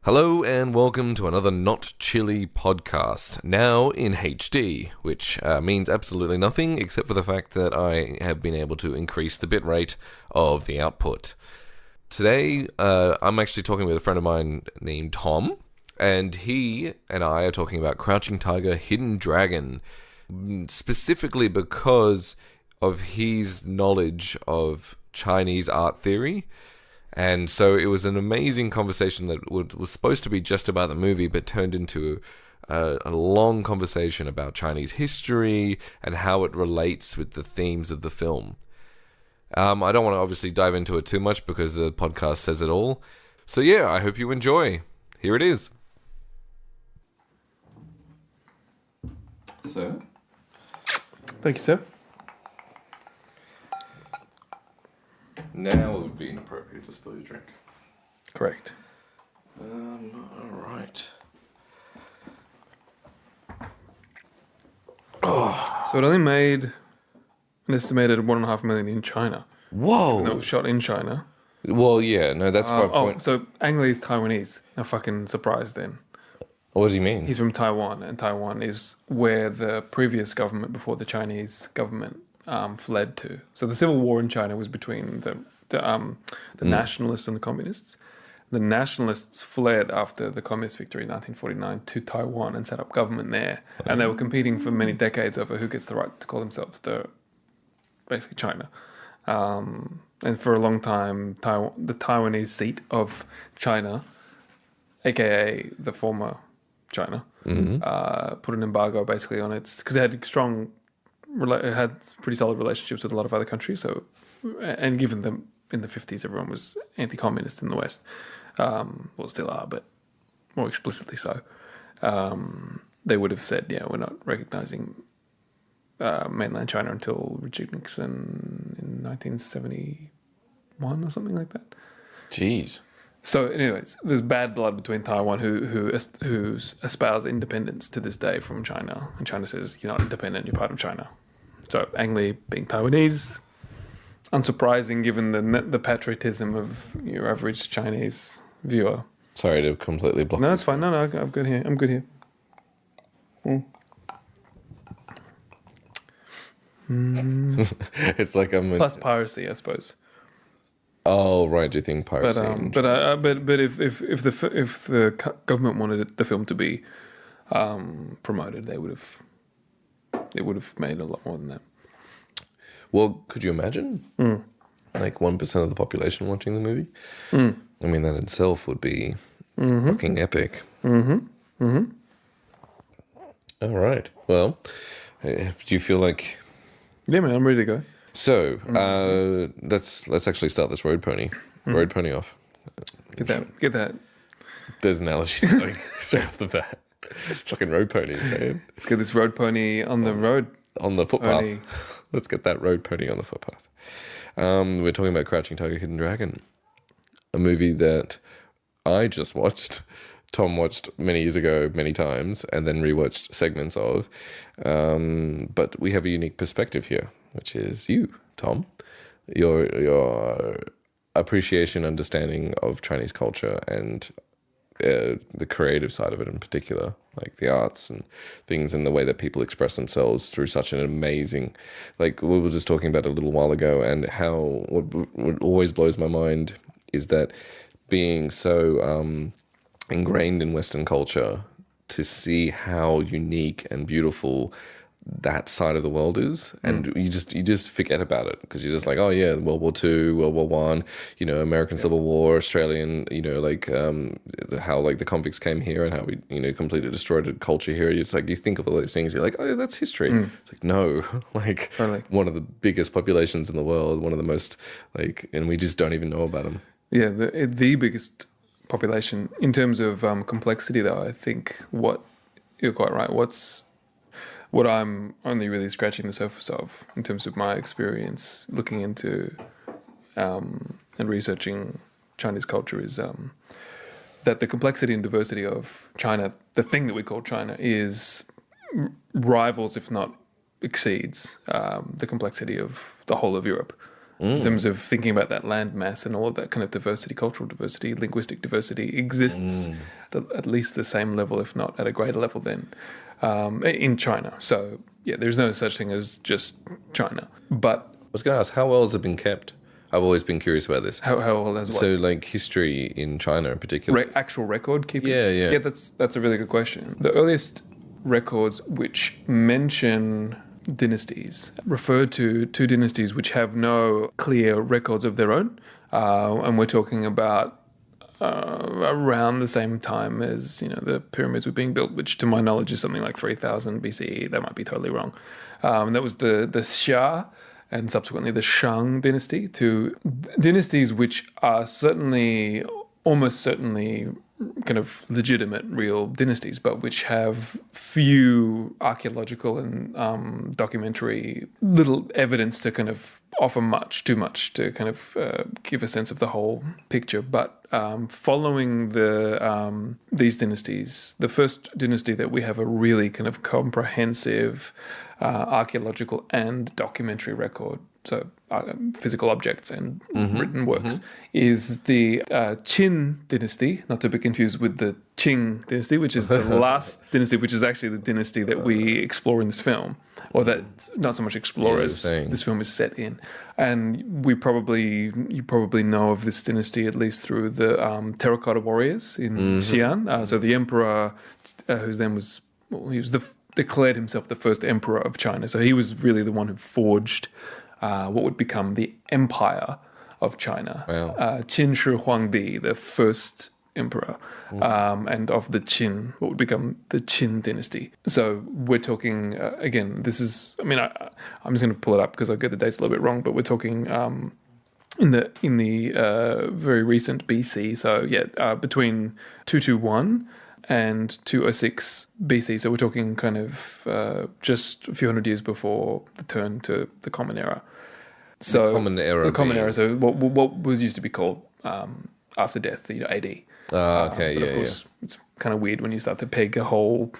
Hello and welcome to another Not Chilli podcast, now in HD, which means absolutely nothing except for the fact that I have been able to increase the bitrate of the output. Today, I'm actually talking with a friend of mine named Tom, and he and I are talking about Crouching Tiger, Hidden Dragon, specifically because of his knowledge of Chinese art theory. And so it was an amazing conversation that was supposed to be just about the movie, but turned into a long conversation about Chinese history and how it relates with the themes of the film. I don't want to obviously dive into it too much because the podcast says it all. So yeah, I hope you enjoy. Here it is. So, thank you, sir. Now it would be inappropriate to spill your drink. Correct. Alright. So it only made an estimated 1.5 million in China. Whoa! And it was shot in China. Well, yeah, no, that's my point. So Ang Lee's Taiwanese. I'm fucking surprised then. What do you mean? He's from Taiwan, and Taiwan is where the previous government before the Chinese government fled to. So the civil war in China was between the nationalists and the communists. The nationalists fled after the communist victory in 1949 to Taiwan and set up government there. And they were competing for many decades over who gets the right to call themselves basically China. And for a long time, the Taiwanese seat of China, aka the former China, put an embargo basically on its, because it had pretty solid relationships with a lot of other countries. So, and given them in the 50s, everyone was anti-communist in the West. Well, still are, but more explicitly so. They would have said, yeah, we're not recognizing mainland China until Richard Nixon in 1971 or something like that. Jeez. So, anyways, there's bad blood between Taiwan, who espouse independence to this day from China, and China says you're not independent, you're part of China. So, Ang Lee being Taiwanese, unsurprising given the patriotism of your average Chinese viewer. Sorry to completely block. No, it's fine. No, I'm good here. I'm good here. It's like I'm Plus piracy, I suppose. Oh right, do you think piracy? But if the government wanted the film to be promoted, they would have made a lot more than that. Well, could you imagine? Like 1% of the population watching the movie? I mean, that itself would be fucking epic. All right. Well, do you feel like? Yeah, man, I'm ready to go. So let's actually start this road pony off. Get that. There's analogies going straight off the bat. Fucking road ponies, man. Let's get this road pony on the road. On the footpath. Pony. Let's get that road pony on the footpath. We're talking about Crouching Tiger, Hidden Dragon, a movie that I just watched. Tom watched many years ago, many times, and then rewatched segments of. But we have a unique perspective here, which is you, Tom. Your appreciation, understanding of Chinese culture, and the creative side of it in particular, like the arts and things and the way that people express themselves through such an amazing, like we were just talking about a little while ago, and how what always blows my mind is that being so ingrained in Western culture, to see how unique and beautiful that side of the world is, and you just forget about it because you're just like, oh yeah, World War II, World War One, American Civil War, Australian, like how like the convicts came here and how we completely destroyed a culture here. It's like you think of all those things, you're like, oh yeah, that's history. It's like no, like Totally. One of the biggest populations in the world, one of the most and we just don't even know about them. Yeah, the biggest population in terms of complexity, though. I think you're quite right. What I'm only really scratching the surface of in terms of my experience looking into and researching Chinese culture is that the complexity and diversity of China, the thing that we call China, rivals, if not exceeds, the complexity of the whole of Europe. In terms of thinking about that land mass and all of that kind of diversity, cultural diversity, linguistic diversity exists at least the same level, if not at a greater level than in China. So yeah, there's no such thing as just China. But I was going to ask, how well has it been kept? I've always been curious about this. how well has what? So, like, history in China in particular. Actual record keeping? Yeah. Yeah, that's a really good question. The earliest records which mention dynasties refer to two dynasties which have no clear records of their own. And we're talking about around the same time as the pyramids were being built, which to my knowledge is something like 3000 BCE. That might be totally wrong. That was the Xia and subsequently the Shang dynasty, two dynasties which are almost certainly kind of legitimate, real dynasties, but which have few archaeological and documentary little evidence to kind of offer too much to kind of give a sense of the whole picture. But following these dynasties, the first dynasty that we have a really kind of comprehensive archaeological and documentary record, so physical objects and written works, is the Qin dynasty, not to be confused with the Qing dynasty, which is the last dynasty, which is actually the dynasty that we explore in this film, or that not so much explore as this film is set in. And you probably know of this dynasty at least through the terracotta warriors in Xi'an. So the emperor, whose name was, he was declared himself the first emperor of China. So he was really the one who forged what would become the Empire of China. Wow. Qin Shi Huangdi, the first emperor, and of the Qin, what would become the Qin dynasty. So we're talking, again, this is, I mean, I'm just going to pull it up because I'll get the dates a little bit wrong, but we're talking in the very recent BC. So yeah, between 221 and 206 BC. So we're talking kind of just a few hundred years before the turn to the Common Era. So the Common Era. The Common Era. So what was used to be called after death, AD. Okay, but of course, it's kind of weird when you start to peg a whole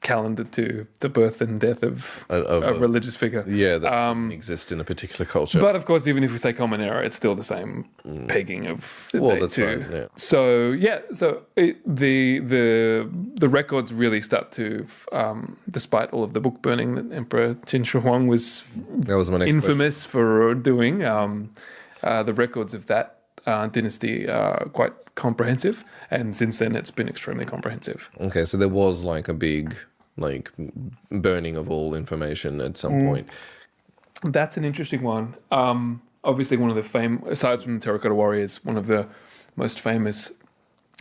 calendar to the birth and death of a religious figure. Yeah, that exist in a particular culture. But of course, even if we say Common Era, it's still the same pegging of the date that's too. right, yeah. So yeah, the records really start to, despite all of the book burning that Emperor Qin Shi Huang was infamous for doing, the records of that dynasty are quite comprehensive, and since then it's been extremely comprehensive. Okay, so there was a big burning of all information at some point. That's an interesting one. Obviously, one of the aside from the terracotta warriors, one of the most famous,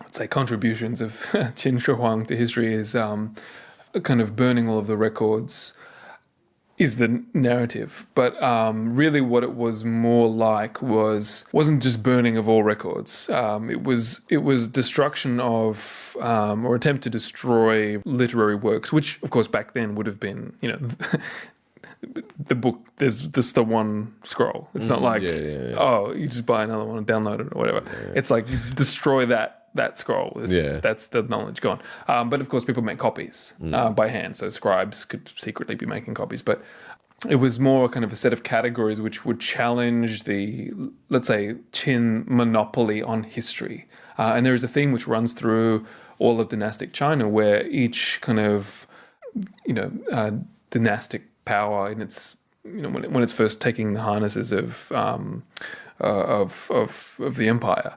I'd say, contributions of Qin Shi Huang to history is kind of burning all of the records. Is the narrative, but really what it was more like wasn't just burning of all records. It was destruction of or attempt to destroy literary works, which of course back then would have been the book. There's just the one scroll. It's not like oh, you just buy another one and download it or whatever. It's like you destroy that scroll. That's the knowledge gone. But of course, people make copies by hand, so scribes could secretly be making copies. But it was more kind of a set of categories which would challenge the, let's say, Qin monopoly on history. And there is a theme which runs through all of dynastic China, where each kind of dynastic power in its when it's first taking the harnesses of the empire.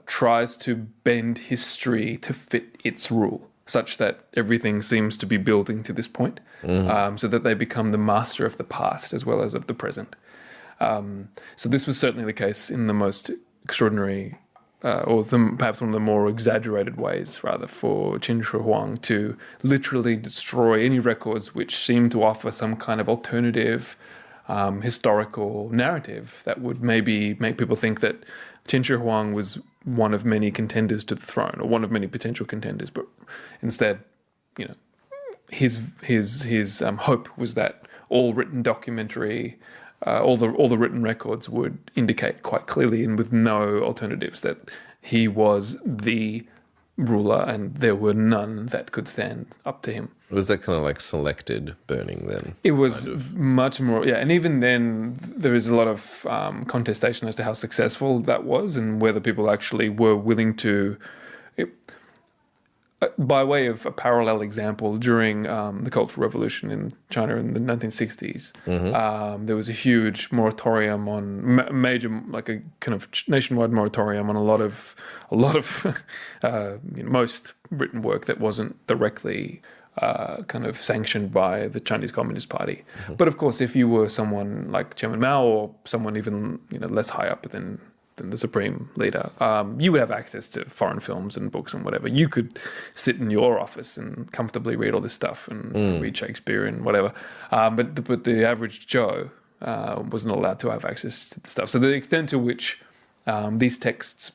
Tries to bend history to fit its rule, such that everything seems to be building to this point, so that they become the master of the past as well as of the present. So this was certainly the case in the most extraordinary, perhaps one of the more exaggerated ways, rather, for Qin Shi Huang to literally destroy any records which seemed to offer some kind of alternative historical narrative that would maybe make people think that Qin Shi Huang was one of many contenders to the throne, or one of many potential contenders, but instead, his hope was that all written documentary, all the written records would indicate quite clearly and with no alternatives that he was the ruler, and there were none that could stand up to him. Was that kind of selected burning then? It was much more, and even then there is a lot of contestation as to how successful that was and whether people actually were willing to by way of a parallel example, during the Cultural Revolution in China in the 1960s, there was a huge moratorium on major, like a kind of nationwide moratorium on a lot of most written work that wasn't directly kind of sanctioned by the Chinese Communist Party. But of course, if you were someone like Chairman Mao or someone even less high up than the supreme leader, you would have access to foreign films and books and whatever. You could sit in your office and comfortably read all this stuff and read Shakespeare and whatever. But the average Joe was not allowed to have access to the stuff. So the extent to which these texts,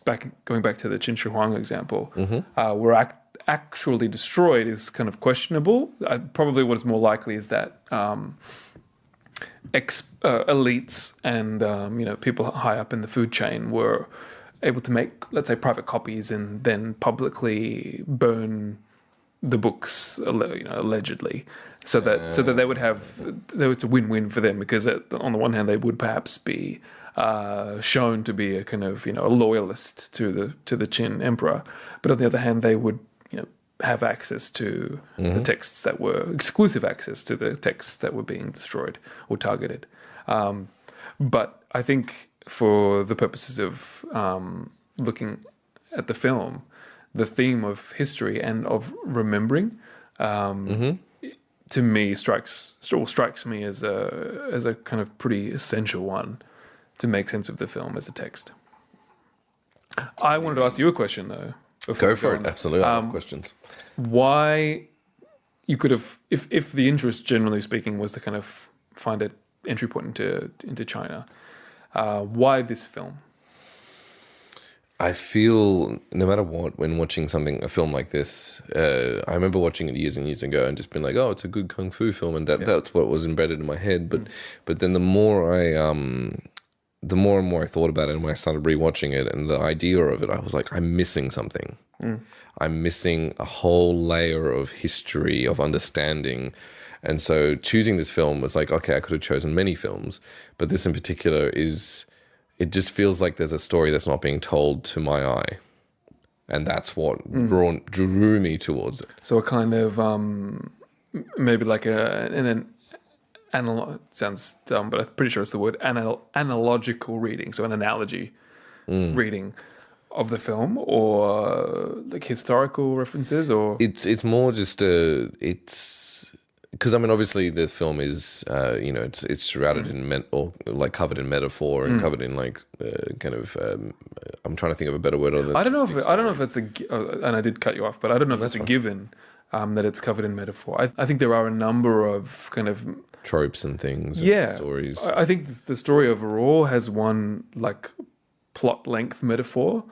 going back to the Qin Shi Huang example, were actually destroyed is kind of questionable. Probably what is more likely is that elites and people high up in the food chain were able to make, let's say, private copies and then publicly burn the books, allegedly, so that they would have, it's a win-win for them, because on the one hand they would perhaps be shown to be a kind of a loyalist to the Qin emperor, but on the other hand they would have access to the texts that were exclusive access to the texts that were being destroyed or targeted. But I think for the purposes of looking at the film, the theme of history and of remembering, to me strikes me as a kind of pretty essential one to make sense of the film as a text. I wanted to ask you a question though. Go for it. Absolutely. I have questions. Why you could have, if the interest, generally speaking, was to kind of find an entry point into China, why this film? I feel no matter what, when watching a film like this, I remember watching it years and years ago and just being like, oh, it's a good kung fu film, and that's what was embedded in my head. But then the more and more I thought about it, and when I started rewatching it and the idea of it, I was like, I'm missing something. I'm missing a whole layer of history, of understanding. And so choosing this film was like, okay, I could have chosen many films, but this in particular it just feels like there's a story that's not being told to my eye. And that's what drew me towards it. So a kind of, maybe like sounds dumb, but I'm pretty sure it's the word analogical reading. So an analogy reading of the film, or like historical references, or it's more just it's because I mean obviously the film is it's shrouded in covered in metaphor and covered in like kind of I'm trying to think of a better word. I don't know if it's and I did cut you off, but I don't know if it's a given that it's covered in metaphor. I think there are a number of kind of tropes and things, and stories. I think the story overall has one like plot length metaphor,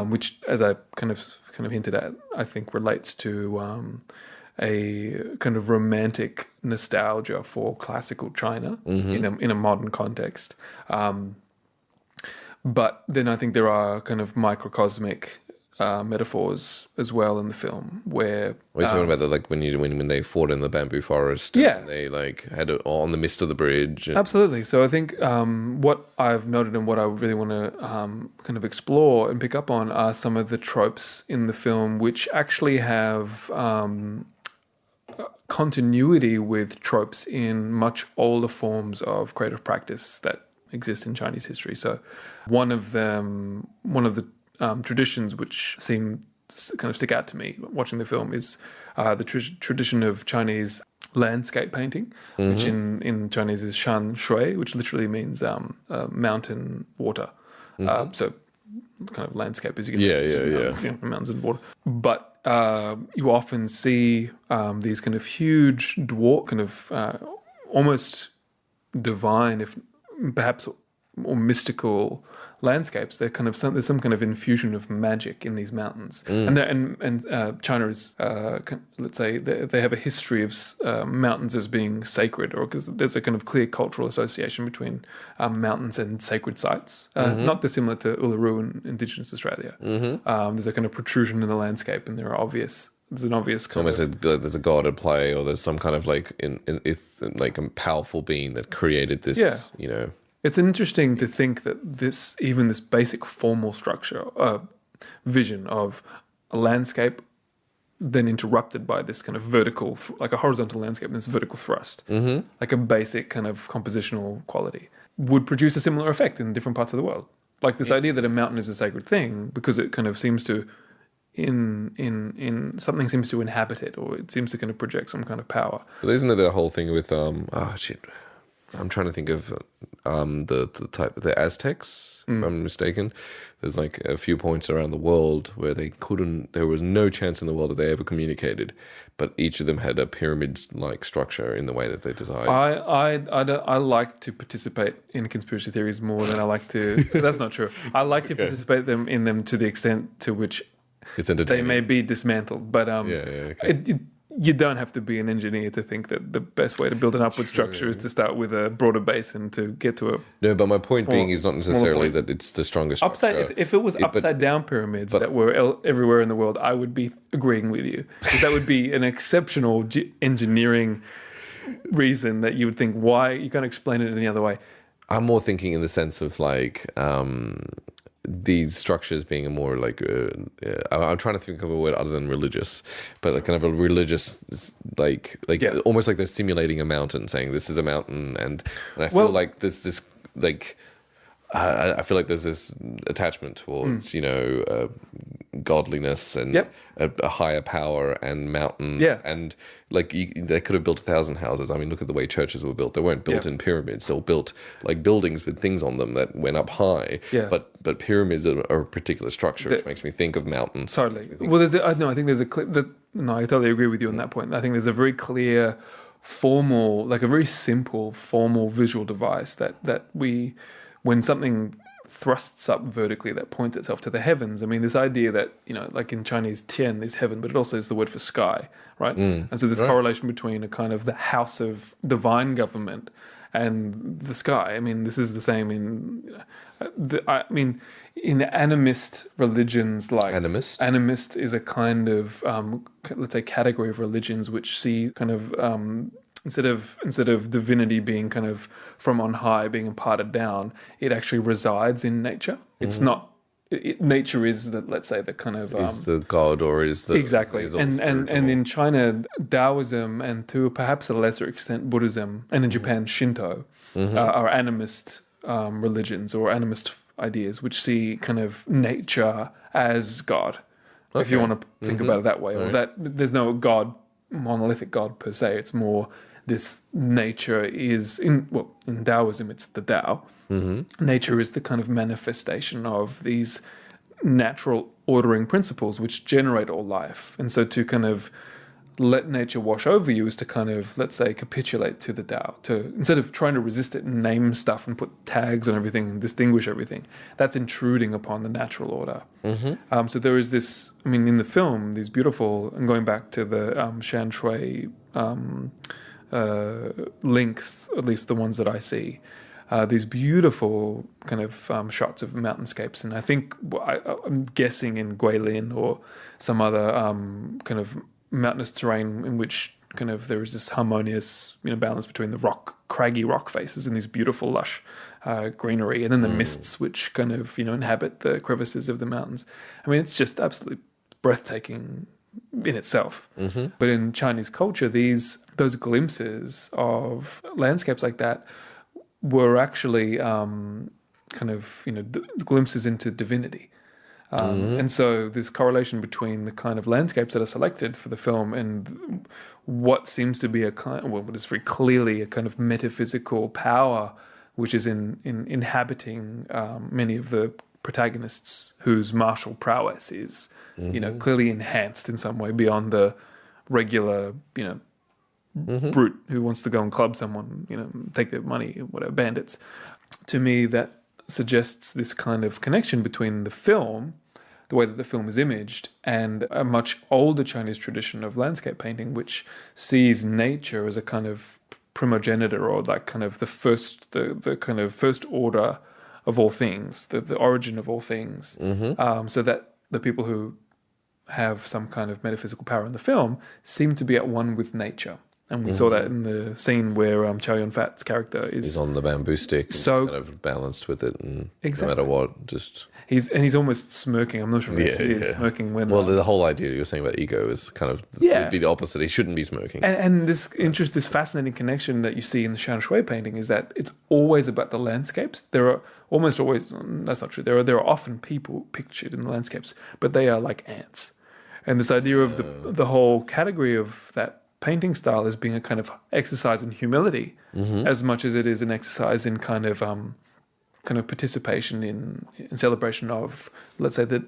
which, as I kind of hinted at, I think relates to a kind of romantic nostalgia for classical China in a modern context. But then I think there are kind of microcosmic metaphors as well in the film, where what are you talking about? Like when they fought in the bamboo forest, and they like had it on the mist of the bridge. Absolutely. So I think what I've noted and what I really want to kind of explore and pick up on are some of the tropes in the film which actually have continuity with tropes in much older forms of creative practice that exist in Chinese history. So one of the traditions which seem to kind of stick out to me watching the film is the tradition of Chinese landscape painting, which in Chinese is shan shui, which literally means mountain water. So kind of landscape, as you can mountains and water. But you often see these kind of huge dwarf, kind of almost divine, if perhaps or mystical landscapes. They're kind of there's some kind of infusion of magic in these mountains, and China is let's say they have a history of mountains as being sacred, or because there's a kind of clear cultural association between mountains and sacred sites, not dissimilar to Uluru in Indigenous Australia. There's a kind of protrusion in the landscape, and there's an obvious kind of, there's a god at play, or there's some kind of like it's like a powerful being that created this. It's interesting to think that this basic formal structure, vision of a landscape then interrupted by this kind of vertical, like a horizontal landscape and this vertical thrust, like a basic kind of compositional quality, would produce a similar effect in different parts of the world. Like this idea that a mountain is a sacred thing because it kind of seems to, in something seems to inhabit it, or it seems to kind of project some kind of power. But isn't it that whole thing with I'm trying to think of the Aztecs, if I'm mistaken. There's like a few points around the world where there was no chance in the world that they ever communicated, but each of them had a pyramid-like structure in the way that they designed. I like to participate in conspiracy theories more than I like to. That's not true. I like to participate in them to the extent to which It's entertaining. they may be dismantled, but you don't have to be an engineer to think that the best way to build an upward structure is to start with a broader base and to get to a... No, but my point being is not necessarily that it's the strongest structure. If it was upside down pyramids that were everywhere in the world, I would be agreeing with you. Because that would be an exceptional engineering reason that you would think, why? You can't explain it any other way. I'm more thinking in the sense of like these structures being a more like I'm trying to think of a word other than religious, but like kind of a religious almost like they're simulating a mountain, saying this is a mountain, and I feel like there's this like I feel like there's this attachment towards godliness and a higher power and mountains and like they could have built 1,000 houses. I mean, look at the way churches were built. They weren't built in pyramids. They were built like buildings with things on them that went up high. But pyramids are a particular structure, which makes me think of mountains. Totally. Well, I think there's a I totally agree with you on that point. I think there's a very clear formal, like a very simple formal visual device that we, when something thrusts up vertically that points itself to the heavens. I mean, this idea that, like in Chinese, tian is heaven, but it also is the word for sky, right? And so this correlation between a kind of the house of divine government and the sky. I mean, this is the same in, in animist religions, like animist is a kind of, let's say, category of religions which see kind of, instead of divinity being kind of from on high, being imparted down, it actually resides in nature. It's not. Nature is the, let's say, the kind of is the god, or is the exactly. And in China, Taoism, and to perhaps a lesser extent Buddhism, and in Japan Shinto, are animist religions or animist ideas, which see kind of nature as God, if you want to think about it that way, or that there's no God, monolithic God per se. It's more this nature is in Taoism, it's the Tao. Nature is the kind of manifestation of these natural ordering principles which generate all life. And so to kind of let nature wash over you is to kind of, let's say, capitulate to the Tao, to instead of trying to resist it and name stuff and put tags on everything and distinguish everything, that's intruding upon the natural order. So there is this, I mean, in the film, these beautiful, and going back to the Shan Shui links, at least the ones that I see, these beautiful kind of shots of mountainscapes. And I think, I'm guessing in Guilin or some other kind of mountainous terrain in which kind of there is this harmonious balance between the craggy rock faces and these beautiful lush greenery, and then the mists which kind of inhabit the crevices of the mountains. I mean, it's just absolutely breathtaking in itself. But in Chinese culture, those glimpses of landscapes like that were actually kind of glimpses into divinity. And so this correlation between the kind of landscapes that are selected for the film and what seems to be what is very clearly a kind of metaphysical power which is in inhabiting many of the protagonists whose martial prowess is clearly enhanced in some way beyond the regular brute who wants to go and club someone, take their money, whatever, bandits. To me, that suggests this kind of connection between the film, the way that the film is imaged, and a much older Chinese tradition of landscape painting, which sees nature as a kind of primogenitor, or like kind of the kind of first order of all things, the origin of all things. So that the people who have some kind of metaphysical power in the film seem to be at one with nature. And we saw that in the scene where Chow Yun-fat's character He's on the bamboo stick, and So- he's kind of balanced with it, and Exactly. no matter what, just he's almost smirking. I'm not sure if he is smirking when. well, the whole idea you're saying about ego is kind of Yeah. would be the opposite. He shouldn't be smoking. And this fascinating connection that you see in the Shan Shui painting is that it's always about the landscapes. There are almost always, that's not true. There are often people pictured in the landscapes, but they are like ants. And this idea of the whole category of that painting style as being a kind of exercise in humility, as much as it is an exercise in kind of participation in celebration of, let's say, the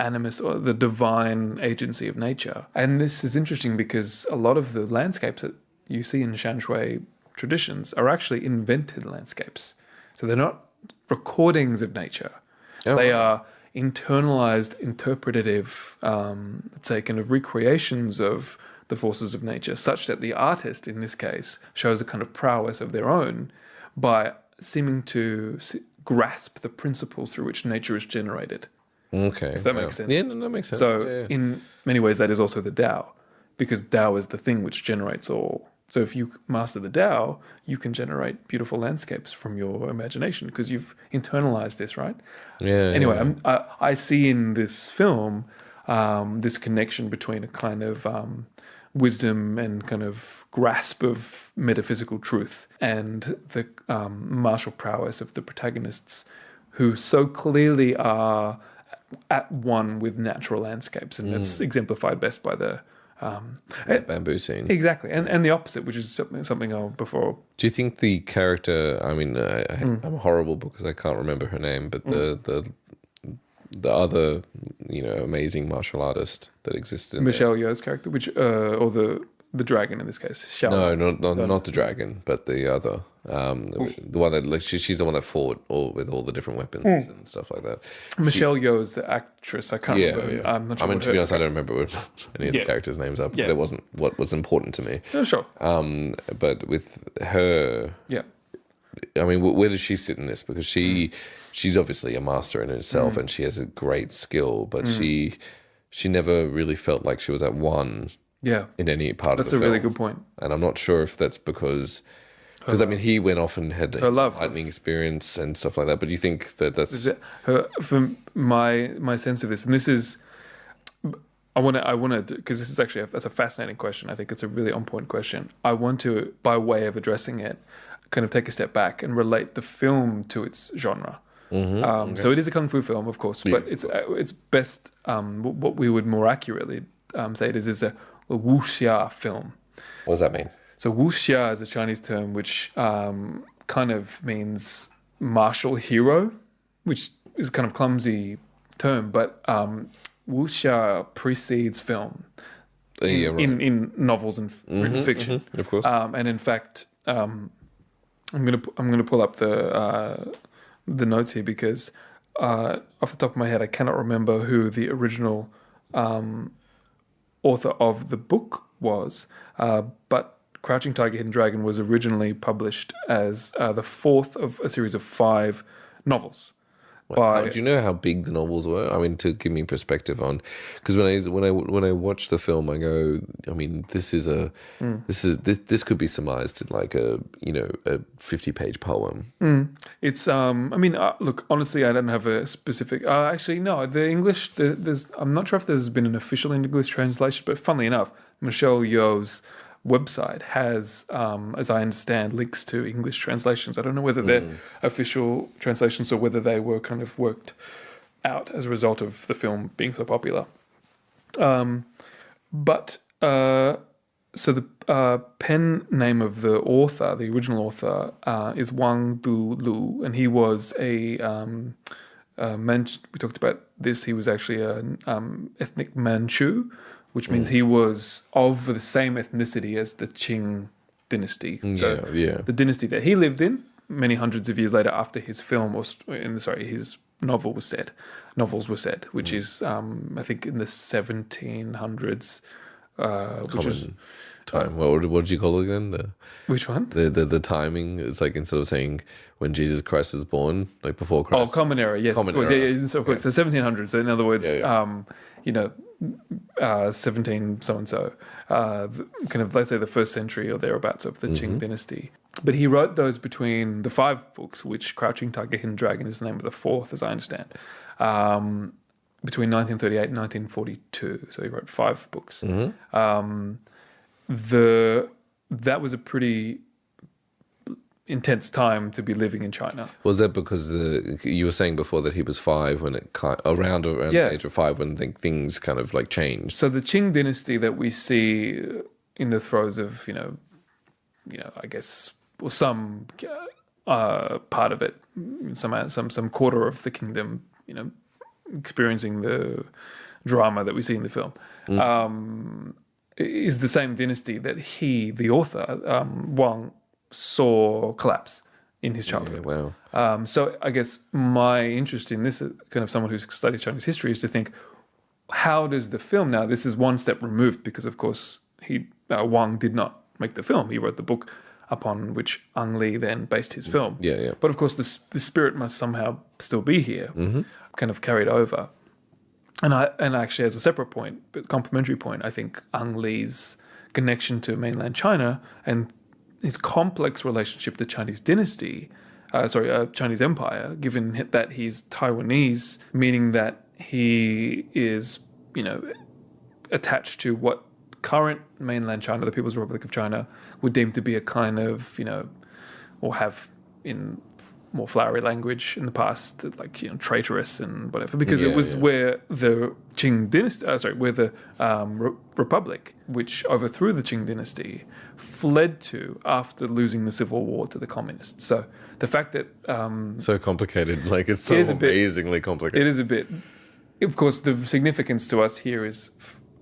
animist or the divine agency of nature. And this is interesting because a lot of the landscapes that you see in Shan Shui traditions are actually invented landscapes. So they're not recordings of nature. They are internalized, interpretative, let's say, kind of recreations of the forces of nature, such that the artist, in this case, shows a kind of prowess of their own by seeming to grasp the principles through which nature is generated. Okay. If that makes sense. Yeah, no, that makes sense. So in many ways, that is also the Tao, because Tao is the thing which generates all. So if you master the Tao, you can generate beautiful landscapes from your imagination because you've internalized this, right? Yeah. Anyway, I see in this film this connection between a kind of wisdom and kind of grasp of metaphysical truth and the martial prowess of the protagonists, who so clearly are at one with natural landscapes, and that's exemplified best by the bamboo scene. exactly, and the opposite, which is something before. Do you think the character? I mean, I'm horrible because I can't remember her name, but the other, amazing martial artist that existed. Michelle Yeoh's character, which or the dragon in this case. Xiao. No, not the dragon, but the other, the one that she's the one that fought with all the different weapons and stuff like that. Michelle Yeoh is the actress. I can't remember. Yeah. I'm not sure. I mean, to be honest, I don't remember what any of the Yeah. characters' names are. Because Yeah. that wasn't what was important to me. Oh, sure. But with her, Yeah. I mean, where does she sit in this? Because she's obviously a master in herself, and she has a great skill, but she never really felt like she was at one Yeah. in any part That's of a the really film. good point. And I'm not sure if that's because I mean, he went off and had his love of- lightning experience and stuff like that. But do you think that that's Is it for my sense of this, and this is, I want to because this is actually that's a fascinating question. I think it's a really on point question. I want to, by way of addressing it, kind of take a step back and relate the film to its genre. So it is a kung fu film, of course, but it's best what we would more accurately say it is a wuxia film. what does that mean? So wuxia is a Chinese term which kind of means martial hero, which is a kind of clumsy term, but wuxia precedes film Yeah, right. in novels and written fiction. Of course. And in fact, I'm gonna pull up the notes here because off the top of my head, I cannot remember who the original author of the book was, but Crouching Tiger, Hidden Dragon was originally published as the fourth of a series of 5 novels. Do you know how big the novels were? I mean, to give me perspective on, because when I watch the film, I go, I mean, this could be surmised in like a 50-page poem. It's I mean, look, honestly, I don't have a specific. Actually, no, the English. There's. I'm not sure if there's been an official English translation, but funnily enough, Michelle Yeoh's website has, as I understand, links to English translations. I don't know whether they're official translations or whether they were kind of worked out as a result of the film being so popular. But so the pen name of the author, the original author, is Wang Du Lu, and he was a we talked about this. He was actually an ethnic Manchu, which means he was of the same ethnicity as the Qing Dynasty. So the dynasty that he lived in many hundreds of years later after his film his novels were set, which is I think in the 1700s which was Common time. What did you call it again? which one? The timing is like, instead of saying when Jesus Christ is born, like before Christ. Oh, Common Era. Yes, Common of course. Era. Yeah, so of course. So 1700s. So in other words, Yeah. 17 so and so, kind of, let's say, the first century or thereabouts of the Qing Dynasty. But he wrote those between the 5 books, which Crouching Tiger, Hidden Dragon is the name of the 4th, as I understand, between 1938 and 1942. So he wrote 5 books. That was a pretty intense time to be living in China. Was that because you were saying before that he was 5 when around the age of 5 when things kind of like changed? So the Qing Dynasty that we see in the throes of, I guess, or some part of it, some quarter of the kingdom, experiencing the drama that we see in the film, is the same dynasty that he, the author, Wang, saw collapse in his childhood. Yeah, wow. So I guess my interest in this, kind of someone who studies Chinese history, is to think, how does the film now? This is one step removed because, of course, Wang did not make the film. He wrote the book upon which Ang Lee then based his film. Yeah. But of course, the spirit must somehow still be here, kind of carried over. And actually, as a separate point, but complementary point, I think Ang Lee's connection to mainland China and his complex relationship to Chinese dynasty, Chinese empire, given that he's Taiwanese, meaning that he is, attached to what current mainland China, the People's Republic of China, would deem to be a kind of, or have in more flowery language in the past, like, traitorous and whatever, because it was where the Qing dynasty, where the Republic, which overthrew the Qing dynasty, fled to after losing the civil war to the communists. So the fact that So complicated, like it's so amazingly complicated. It is a bit. Of course, the significance to us here is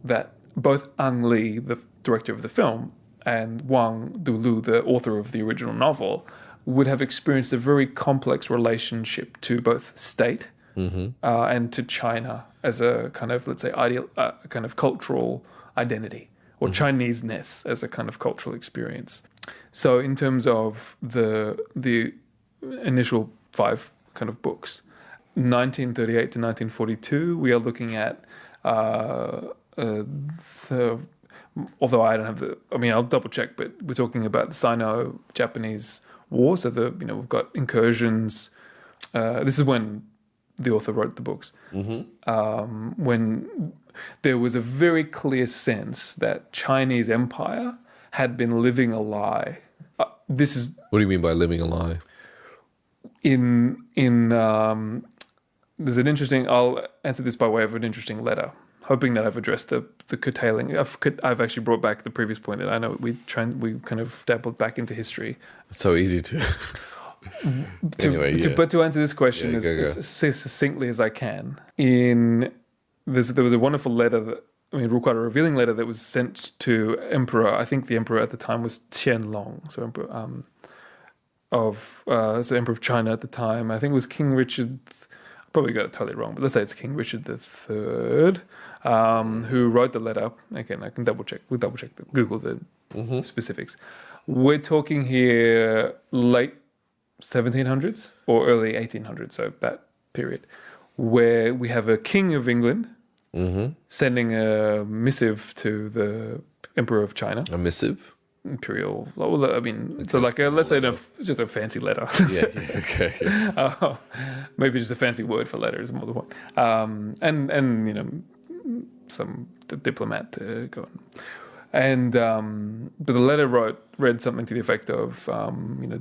that both Ang Lee, the director of the film, and Wang Dulu, the author of the original novel, would have experienced a very complex relationship to both state and to China as a kind of, let's say, ideal, kind of cultural identity, or Chinese-ness as a kind of cultural experience. So in terms of the initial 5 kind of books, 1938 to 1942, we are looking at although I don't have I'll double check, but we're talking about the Sino-Japanese War. So we've got incursions. This is when the author wrote the books. When there was a very clear sense that Chinese empire had been living a lie. This is What do you mean by living a lie? There's an interesting. I'll answer this by way of an interesting letter, hoping that I've addressed the curtailing. I've actually brought back the previous point that I know we kind of dabbled back into history. It's so easy to. But to answer this question as succinctly as I can, there was a wonderful letter quite a revealing letter that was sent to Emperor. I think the emperor at the time was Qianlong, so Emperor Emperor of China at the time. I think it was King Richard. Probably got it totally wrong, but let's say it's King Richard III, who wrote the letter. Again, I can double check. We'll double check. Google the specifics. We're talking here late 1700s or early 1800s, so that period, where we have a king of England sending a missive to the Emperor of China. A missive? Imperial. Well, so like let's say just a fancy letter. Maybe just a fancy word for letter is more than one. And some diplomat to go on. And but the letter read something to the effect of,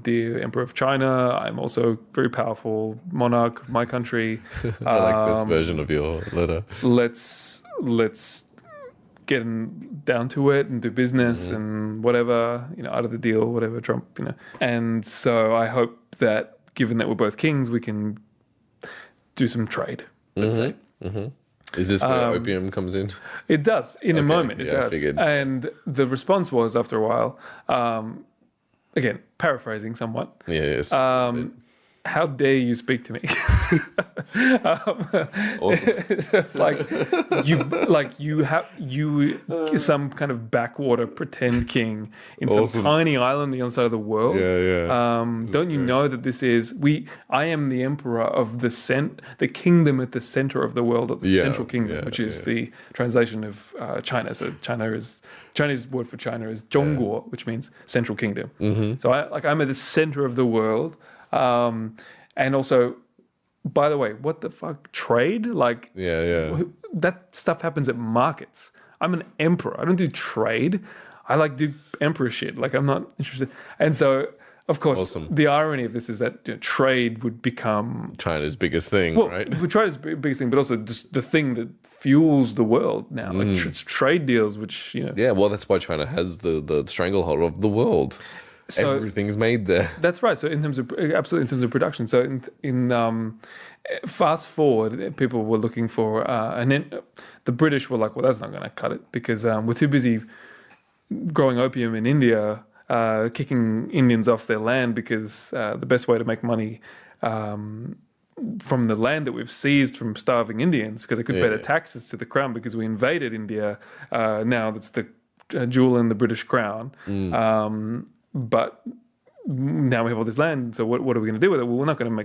dear Emperor of China, I'm also very powerful monarch of my country. I like this version of your letter. Let's get down to it and do business and whatever, out of the deal, whatever Trump, And so I hope that, given that we're both kings, we can do some trade, let's say. Is this where opium comes in? It does. In a moment, it does. I figured. And the response was, after a while, again, paraphrasing somewhat, how dare you speak to me? Awesome. It's you some kind of backwater pretend king in some Awesome. tiny island on the other side of the world. Yeah. Don't you know that this is I am the emperor of the kingdom at the center of the world, or the central kingdom, which is the translation of China. So Chinese word for China is Zhongguo, which means central kingdom. Mm-hmm. So I'm at the center of the world. And also, by the way, what the fuck? Trade? Like, that stuff happens at markets. I'm an emperor. I don't do trade. I do emperor shit. Like, I'm not interested. And so, of course, the irony of this is that trade would become China's biggest thing, right? Trade is the biggest thing, but also just the thing that fuels the world now. Like, it's trade deals, which, Yeah, well, that's why China has the stranglehold of the world. So everything's made there. That's right. So in terms of production. So in fast forward, people were looking for, and then the British were like, well, that's not going to cut it because we're too busy growing opium in India, kicking Indians off their land because the best way to make money from the land that we've seized from starving Indians, because they could pay the taxes to the crown because we invaded India. Now that's the jewel in the British crown. But now we have all this land, so what are we going to do with it? Well, we're not going to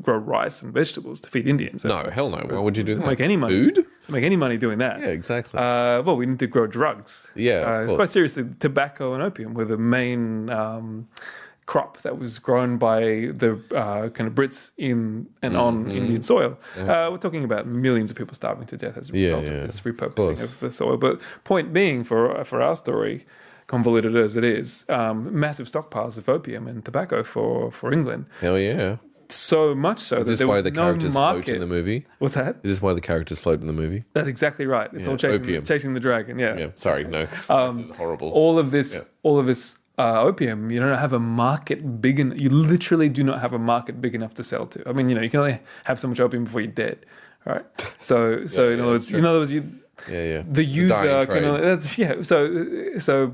grow rice and vegetables to feed Indians. No, hell no. Why would you do that? Make any money. Food? Make any money doing that. Yeah, exactly. Well, we need to grow drugs. Yeah, it's quite seriously, tobacco and opium were the main crop that was grown by the kind of Brits in and on Indian soil. We're talking about millions of people starving to death as a result of this repurposing of the soil. But point being, for our story, convoluted as it is, massive stockpiles of opium and tobacco for England. Hell yeah. So much so that there was no characters market. float in the movie? What's that? Is this why the characters float in the movie? That's exactly right. It's all chasing the dragon. Yeah. Sorry, no. This is horrible. All of this opium, you don't have a market big enough. You literally do not have a market big enough to sell to. I mean, you can only have so much opium before you're dead, right? So in other words, the user kind of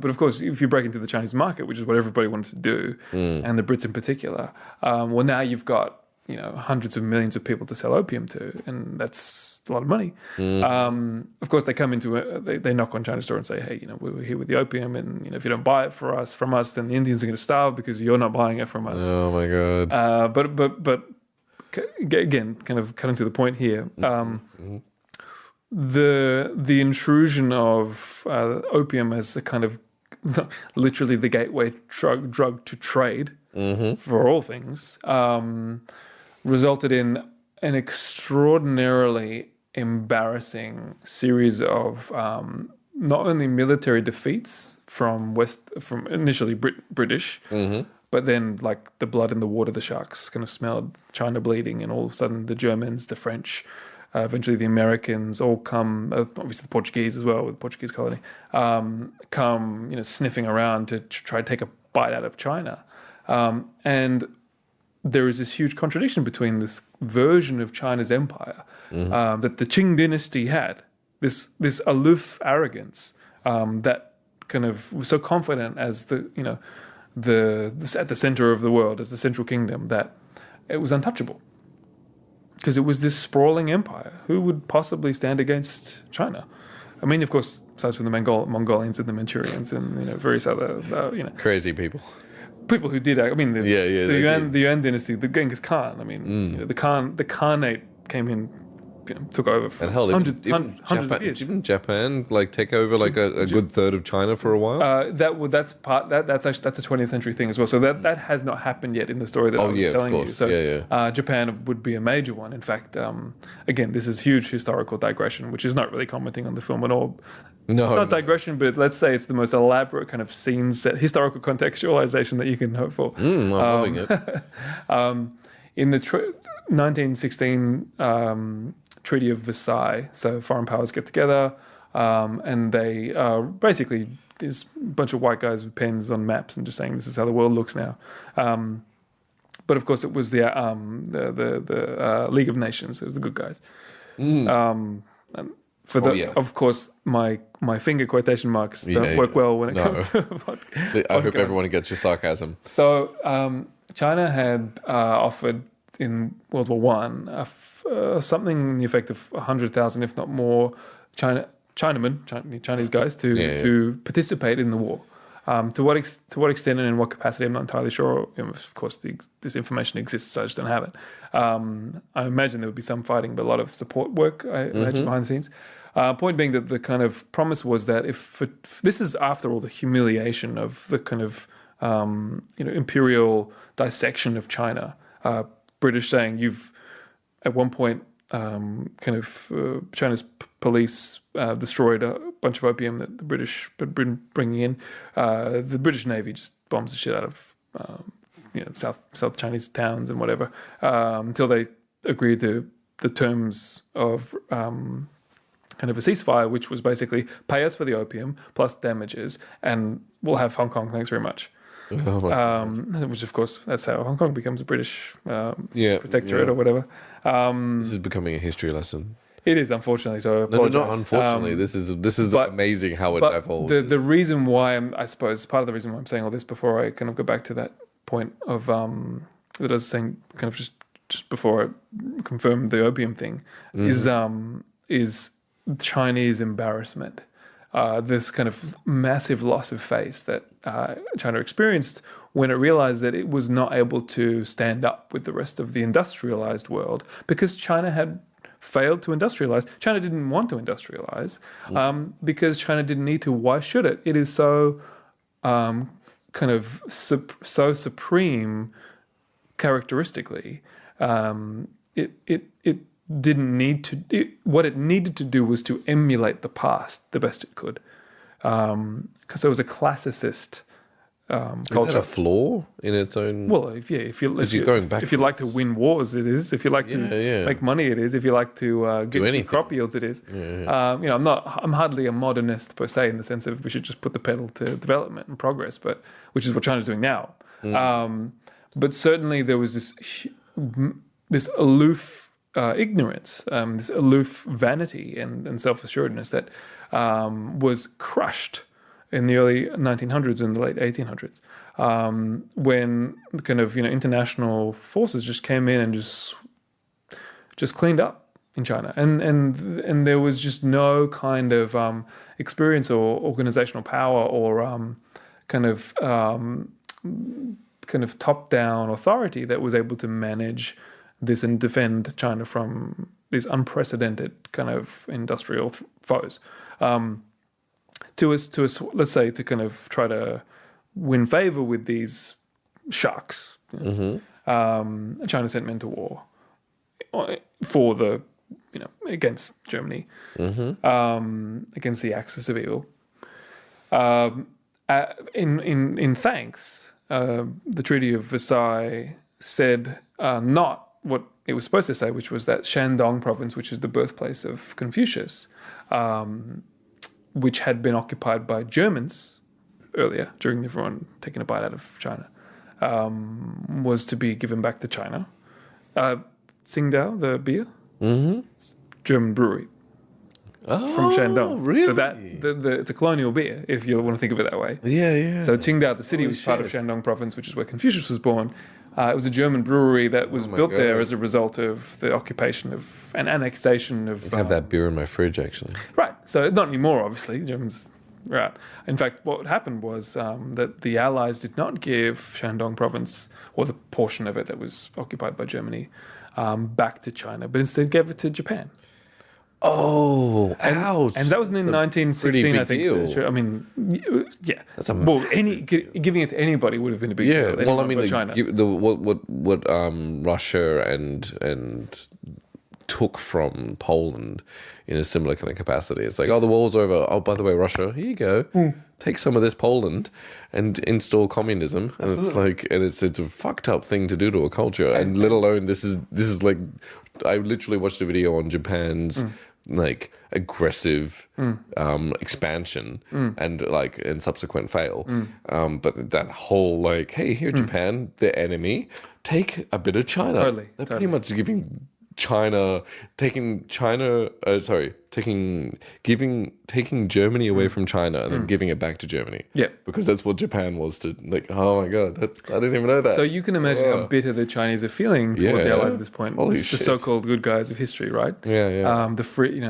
but of course, if you break into the Chinese market, which is what everybody wanted to do, and the Brits in particular, well, now you've got hundreds of millions of people to sell opium to, and that's a lot of money. Of course, they come into they knock on China's door and say, hey, we're here with the opium, and if you don't buy it from us, then the Indians are going to starve because you're not buying it from us. Oh my god. But again, kind of cutting to the point here. The intrusion of opium as a kind of literally the gateway drug to trade for all things resulted in an extraordinarily embarrassing series of not only military defeats from initially British, but then like the blood in the water, the sharks kind of smelled China bleeding, and all of a sudden the Germans, the French, eventually the Americans all come, obviously the Portuguese as well, with the Portuguese colony, come sniffing around to try to take a bite out of China. And there is this huge contradiction between this version of China's empire that the Qing Dynasty had, this aloof arrogance that kind of was so confident as at the center of the world, as the central kingdom, that it was untouchable. Because it was this sprawling empire. Who would possibly stand against China? I mean, of course, aside from the Mongolians and the Manchurians and various other crazy people who did. I mean, the Yuan dynasty, the Genghis Khan. I mean, the Khanate came in, took over for hundreds of years. Didn't Japan take over a good third of China for a while? That's a 20th century thing as well. So that has not happened yet in the story that I was telling you. So Japan would be a major one. In fact, again, this is huge historical digression, which is not really commenting on the film at all. No, it's not digression, but let's say it's the most elaborate kind of scene set, historical contextualization that you can hope for. I'm loving it. In the 1916 Treaty of Versailles, so foreign powers get together, and they basically, there's a bunch of white guys with pens on maps and just saying this is how the world looks now. But of course, it was the League of Nations. It was the good guys. Of course, my finger quotation marks don't work well when it comes to I hope everyone gets your sarcasm. So China had offered in World War One something in the effect of 100,000, if not more, Chinese guys to participate in the war. To what extent and in what capacity, I'm not entirely sure. Of course, this information exists, so I just don't have it. I imagine there would be some fighting, but a lot of support work, I imagine, behind the scenes. Point being that the kind of promise was that if this is after all the humiliation of the kind of imperial dissection of China, British saying you've at one point China's police destroyed a bunch of opium that the British had been bringing in. The British Navy just bombs the shit out of South Chinese towns and whatever until they agreed to the terms of kind of a ceasefire, which was basically pay us for the opium plus damages, and we'll have Hong Kong. Thanks very much. Which, of course, that's how Hong Kong becomes a British protectorate or whatever. This is becoming a history lesson. It is, unfortunately. So I No, apologize. not unfortunately. This is amazing how it evolved. The reason why I suppose part of the reason why I'm saying all this before I kind of go back to that point of that I was saying kind of just before I confirmed the opium thing is Chinese embarrassment. This kind of massive loss of face that China experienced when it realized that it was not able to stand up with the rest of the industrialized world because China had failed to industrialize. China didn't want to industrialize because China didn't need to. Why should it? It is so kind of so supreme characteristically. It didn't need to. What it needed to do was to emulate the past the best it could, because it was a classicist culture. Is that a flaw in its own? Well, if you like to win wars, it is. If you like to make money, it is. If you like to get crop yields, it is. I'm hardly a modernist per se in the sense of we should just put the pedal to development and progress, but which is what China's doing now. But certainly there was this aloof ignorance, this aloof vanity and self-assuredness that was crushed in the early 1900s and the late 1800s, when kind of international forces just came in and just cleaned up in China, and there was just no kind of experience or organizational power or kind of top-down authority that was able to manage this and defend China from these unprecedented kind of industrial foes. Let's say to kind of try to win favor with these sharks, China sent men to war for the against Germany, against the axis of evil. In thanks, the Treaty of Versailles said not what it was supposed to say, which was that Shandong province, which is the birthplace of Confucius, which had been occupied by Germans earlier during everyone taking a bite out of China, was to be given back to China. Tsingtao, the beer, it's German brewery from Shandong. Really? So that it's a colonial beer, if you want to think of it that way. Yeah. So Qingdao, the city, was part of Shandong province, which is where Confucius was born. It was a German brewery that was built there as a result of the occupation of and annexation of. I have that beer in my fridge, actually. Right. So not anymore, obviously. Germans are out. In fact, what happened was that the Allies did not give Shandong province, or the portion of it that was occupied by Germany, back to China, but instead gave it to Japan. Oh, ouch! And that was in 1916, I think. Deal. I mean, yeah. That's a giving it to anybody would have been a big deal. Well, I mean, China. what Russia and took from Poland in a similar kind of capacity. It's like, the war's over. Oh, by the way, Russia, here you go. Take some of this Poland and install communism. And it's like, and it's a fucked up thing to do to a culture. And let alone this is like, I literally watched a video on Japan's like aggressive expansion and subsequent fail. But that whole like, hey, here Japan, the enemy, take a bit of China. Totally. They're pretty much giving taking Germany away from China and then giving it back to Germany. Yeah. Because that's what Japan was to, like, oh my God, I didn't even know that. So you can imagine how bitter the Chinese are feeling towards the Yeah. Allies at this point. Holy It's the shit. so-called good guys of history, right? Yeah. The free,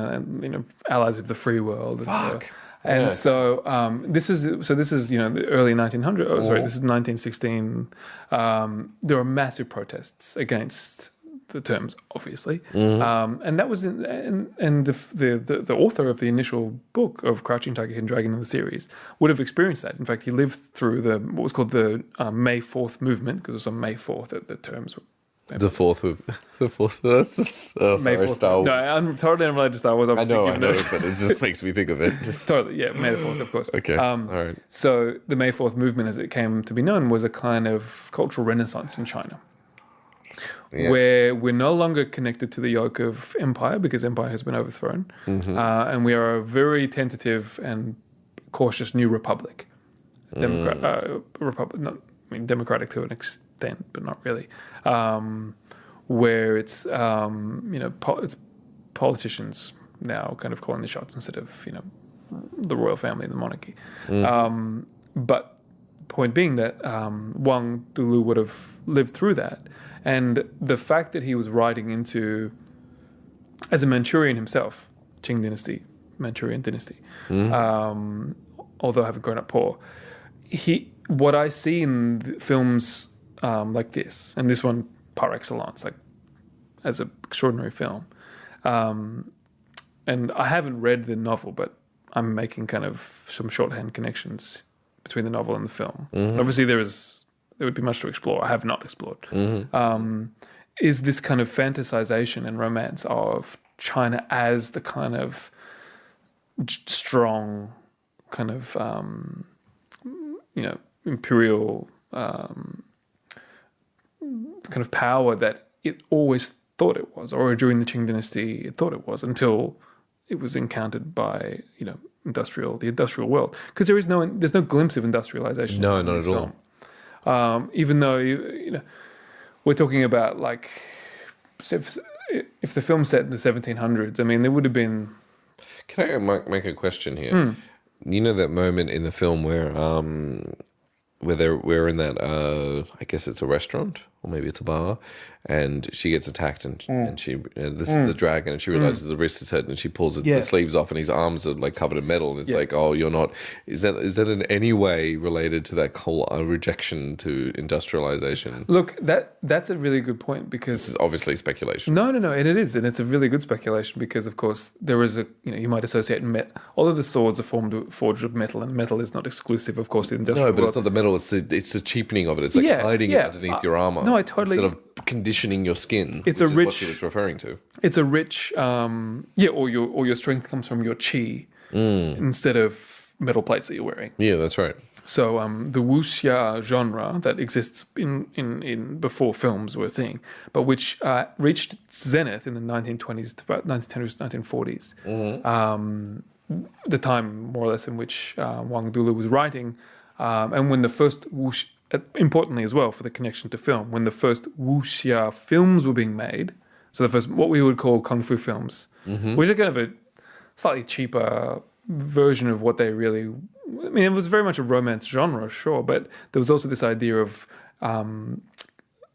allies of the free world. Fuck. And Yeah. so this is the early 1900s. Oh, sorry, this is 1916. There were massive protests against the terms, obviously, and that was and the author of the initial book of Crouching Tiger, Hidden Dragon in the series would have experienced that. In fact, he lived through what was called the May 4th movement, because it was on May 4th that the terms were. The fourth. That's just May 4th. Star Wars. No, I'm totally unrelated to Star Wars. I Obviously, know, given it. but it just makes me think of it. Just, Totally, yeah, May the 4th, of course. okay, all right. So the May 4th movement, as it came to be known, was a kind of cultural renaissance in China, where we're no longer connected to the yoke of empire because empire has been overthrown, and we are a very tentative and cautious new republic. Democratic to an extent, but not really. Where it's it's politicians now kind of calling the shots instead of the royal family and the monarchy. But point being that Wang Dulu would have lived through that, and the fact that he was writing into, as a Manchurian himself, Qing Dynasty, Manchurian Dynasty, although having grown up poor, what I see in films like this, and this one par excellence, like as an extraordinary film, and I haven't read the novel, but I'm making kind of some shorthand connections between the novel and the film. And obviously, there would be much to explore. I have not explored. Is this kind of fantasization and romance of China as the kind of strong, kind of imperial kind of power that it always thought it was, or during the Qing Dynasty it thought it was, until it was encountered by the industrial world. Because there's no glimpse of industrialization. No, in not this at film. Even though we're talking about, like, if the film's set in the 1700s, I mean, there would have been. Can I make a question here? You know that moment in the film where we're in that I guess it's a restaurant or maybe it's a bar, and she gets attacked and she this is the dragon, and she realizes the wrist is hurt, and she pulls the sleeves off and his arms are like covered in metal, and it's like, oh, you're not. Is that in any way related to that whole rejection to industrialization? Look, that's a really good point, because This is obviously speculation. No, and it is, and it's a really good speculation, because of course there is you might associate all of the swords are forged of metal, and metal is not exclusive, of course, to the industrial No, but world. it's not the metal. It's the cheapening of it. It's like hiding it underneath your armor. No, I totally. Instead of conditioning your skin. It's which a is rich. what she was referring to. It's a rich. Or your strength comes from your qi instead of metal plates that you're wearing. Yeah, that's right. So the wuxia genre that exists in before films were a thing, but which reached its zenith in the 1920s to about 1910s, 1940s. The time, more or less, in which Wang Dulu was writing, and when the first importantly as well for the connection to film, when the first wuxia films were being made, so the first what we would call kung fu films, which are kind of a slightly cheaper version of what they really. I mean, it was very much a romance genre, sure, but there was also this idea of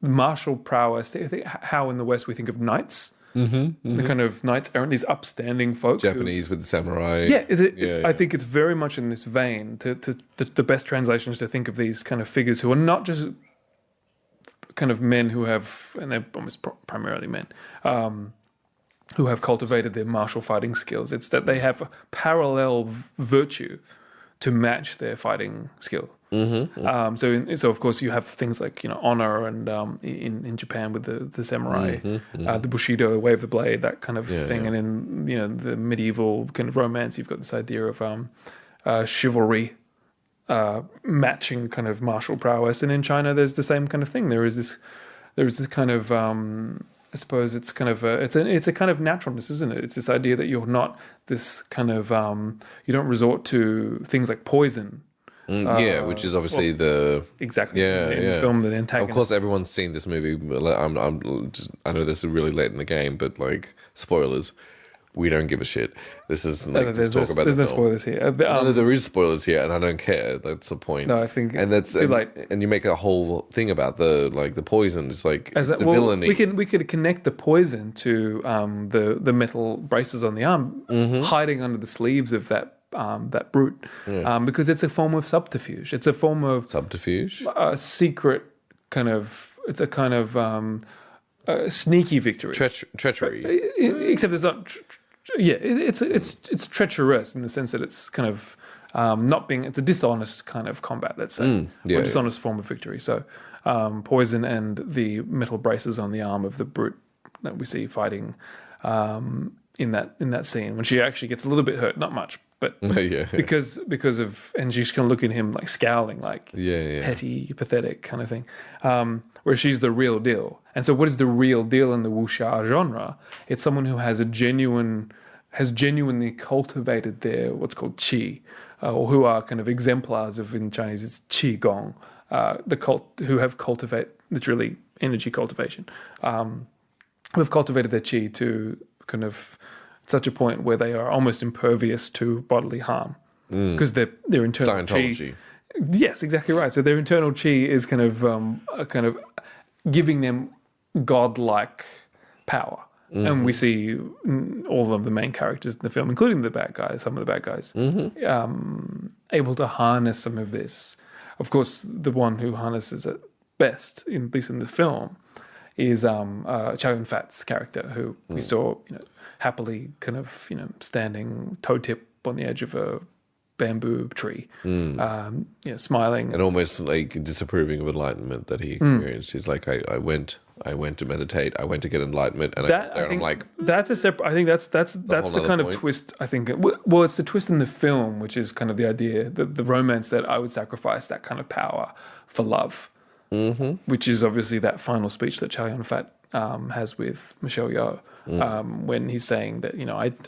martial prowess. I think how in the West we think of knights. The kind of knights errant, these upstanding folk. Japanese with the samurai. Yeah, I think it's very much in this vein. The best translation is to think of these kind of figures who are not just kind of men who have, and they're almost primarily men, who have cultivated their martial fighting skills. It's that they have a parallel virtue to match their fighting skill. So of course you have things like honor, and in Japan with the samurai, the bushido, wave the blade, that kind of thing, and in the medieval kind of romance, you've got this idea of chivalry, matching kind of martial prowess, and in China there's the same kind of thing. There is this kind of I suppose it's kind of it's a kind of naturalness, isn't it? It's this idea that you're not this kind of you don't resort to things like poison Yeah, which is obviously exactly yeah, in yeah. the film, the Of antagonist. course, everyone's seen this movie. But I know this is really late in the game, but like spoilers, we don't give a shit. This is like just talk about there's the no film. spoilers here. No, there is spoilers here, and I don't care. That's the point. No, I think and that's it's too late. And you make a whole thing about the poison. It's like As it's that, the well, villainy. we could connect the poison to the metal braces on the arm, hiding under the sleeves of that brute, because it's a form of subterfuge. It's a form of Subterfuge. a secret kind of. It's a kind of sneaky victory. Treachery. Except it's not. It's treacherous in the sense that it's kind of not being. It's a dishonest kind of combat, let's say, or dishonest form of victory. So, poison and the metal braces on the arm of the brute that we see fighting in that scene when she actually gets a little bit hurt, not much, but because of, and she's gonna look at him like scowling, like petty, pathetic kind of thing. Where she's the real deal. And so what is the real deal in the wuxia genre? It's someone who has genuinely cultivated their what's called qi, or who are kind of exemplars of, in Chinese it's qi gong, who have literally energy cultivation, who have cultivated their qi to kind of such a point where they are almost impervious to bodily harm because their internal Scientology. qi. Yes, exactly right. So their internal qi is kind of giving them godlike power. And we see all of the main characters in the film, including the bad guys, some of the bad guys, able to harness some of this. Of course, the one who harnesses it best, at least in the film, is Chow Yun-fat's character, who we saw, happily kind of, standing toe tip on the edge of a bamboo tree, smiling and almost like disapproving of enlightenment that he experienced. He's like, I went to meditate, I went to get enlightenment, and I got there, and I'm like, that's a separate. I think that's the kind of twist. I think well, it's the twist in the film, which is kind of the idea, the romance that I would sacrifice that kind of power for love, which is obviously that final speech that Chow Yun-fat has with Michelle Yeoh when he's saying that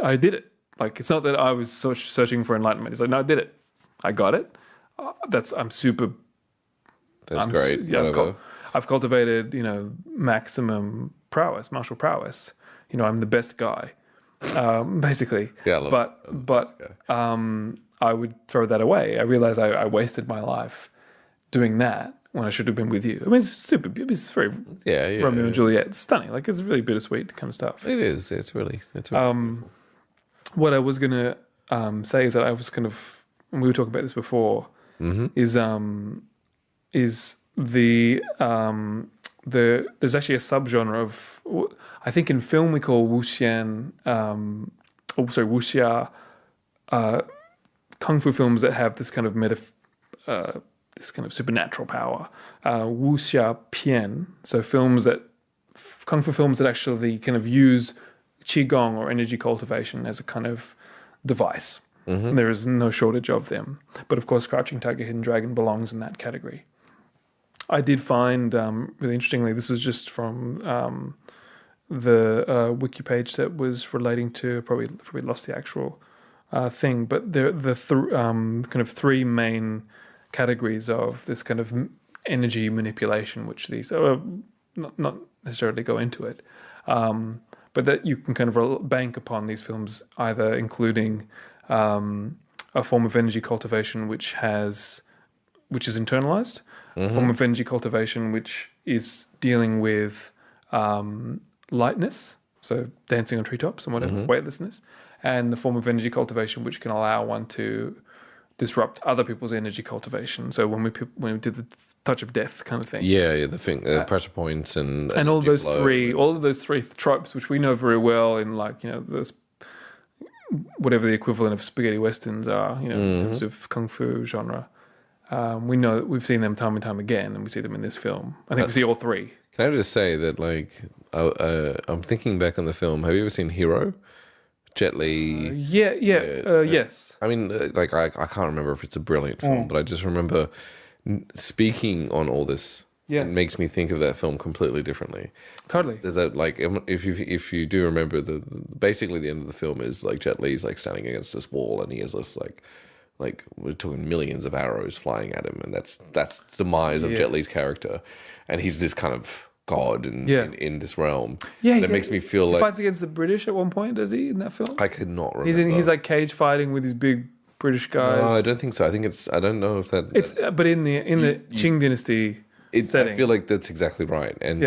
I did it. Like, it's not that I was searching for enlightenment. It's like, no, I did it. I got it. I'm super. That's great. Yeah, I've cultivated, maximum prowess, martial prowess. I'm the best guy, basically. Yeah, but I would throw that away. I realized I wasted my life doing that when I should have been with you. I mean, it's very Romeo and Juliet. It's stunning. Like, it's really bittersweet kind of stuff. It is. It's really. What I was going to say is that I was kind of, and we were talking about this before, is the there's actually a subgenre of, I think in film we call wuxia kung fu films that have this kind of this kind of supernatural power. Wuxia pian, so kung fu films that actually kind of use qigong or energy cultivation as a kind of device. There is no shortage of them. But of course, Crouching Tiger, Hidden Dragon belongs in that category. I did find, really interestingly, this was just from the wiki page that was relating to, probably lost the actual thing, but the kind of three main categories of this kind of energy manipulation, which these are not necessarily go into it. But that you can kind of bank upon these films, either including a form of energy cultivation which is internalized, a form of energy cultivation which is dealing with lightness, so dancing on treetops and whatever, weightlessness, and the form of energy cultivation which can allow one to disrupt other people's energy cultivation. So when we did the touch of death kind of thing. Yeah, the thing, pressure points and all of those three tropes, which we know very well in, like, this, whatever the equivalent of spaghetti westerns are, in terms of kung fu genre. We know, we've seen them time and time again, and we see them in this film. I think we see all three. Can I just say that, like, I'm thinking back on the film. Have you ever seen Hero? Jet Li. Yes. I mean, like, I can't remember if it's a brilliant film, but I just remember speaking on all this. It makes me think of that film completely differently. Totally. There's that, like, if you do remember, basically the end of the film is like Jet Li's like standing against this wall, and he has this like like we're talking millions of arrows flying at him, and that's the demise of Jet Li's character, and he's this kind of god in this realm. Yeah, and it makes me feel he like fights against the British at one point. Does he in that film? I could not remember. He's like cage fighting with these big British guys. No, I don't think so. I think I don't know if that. It's but in the Qing Dynasty setting, I feel like that's exactly right, and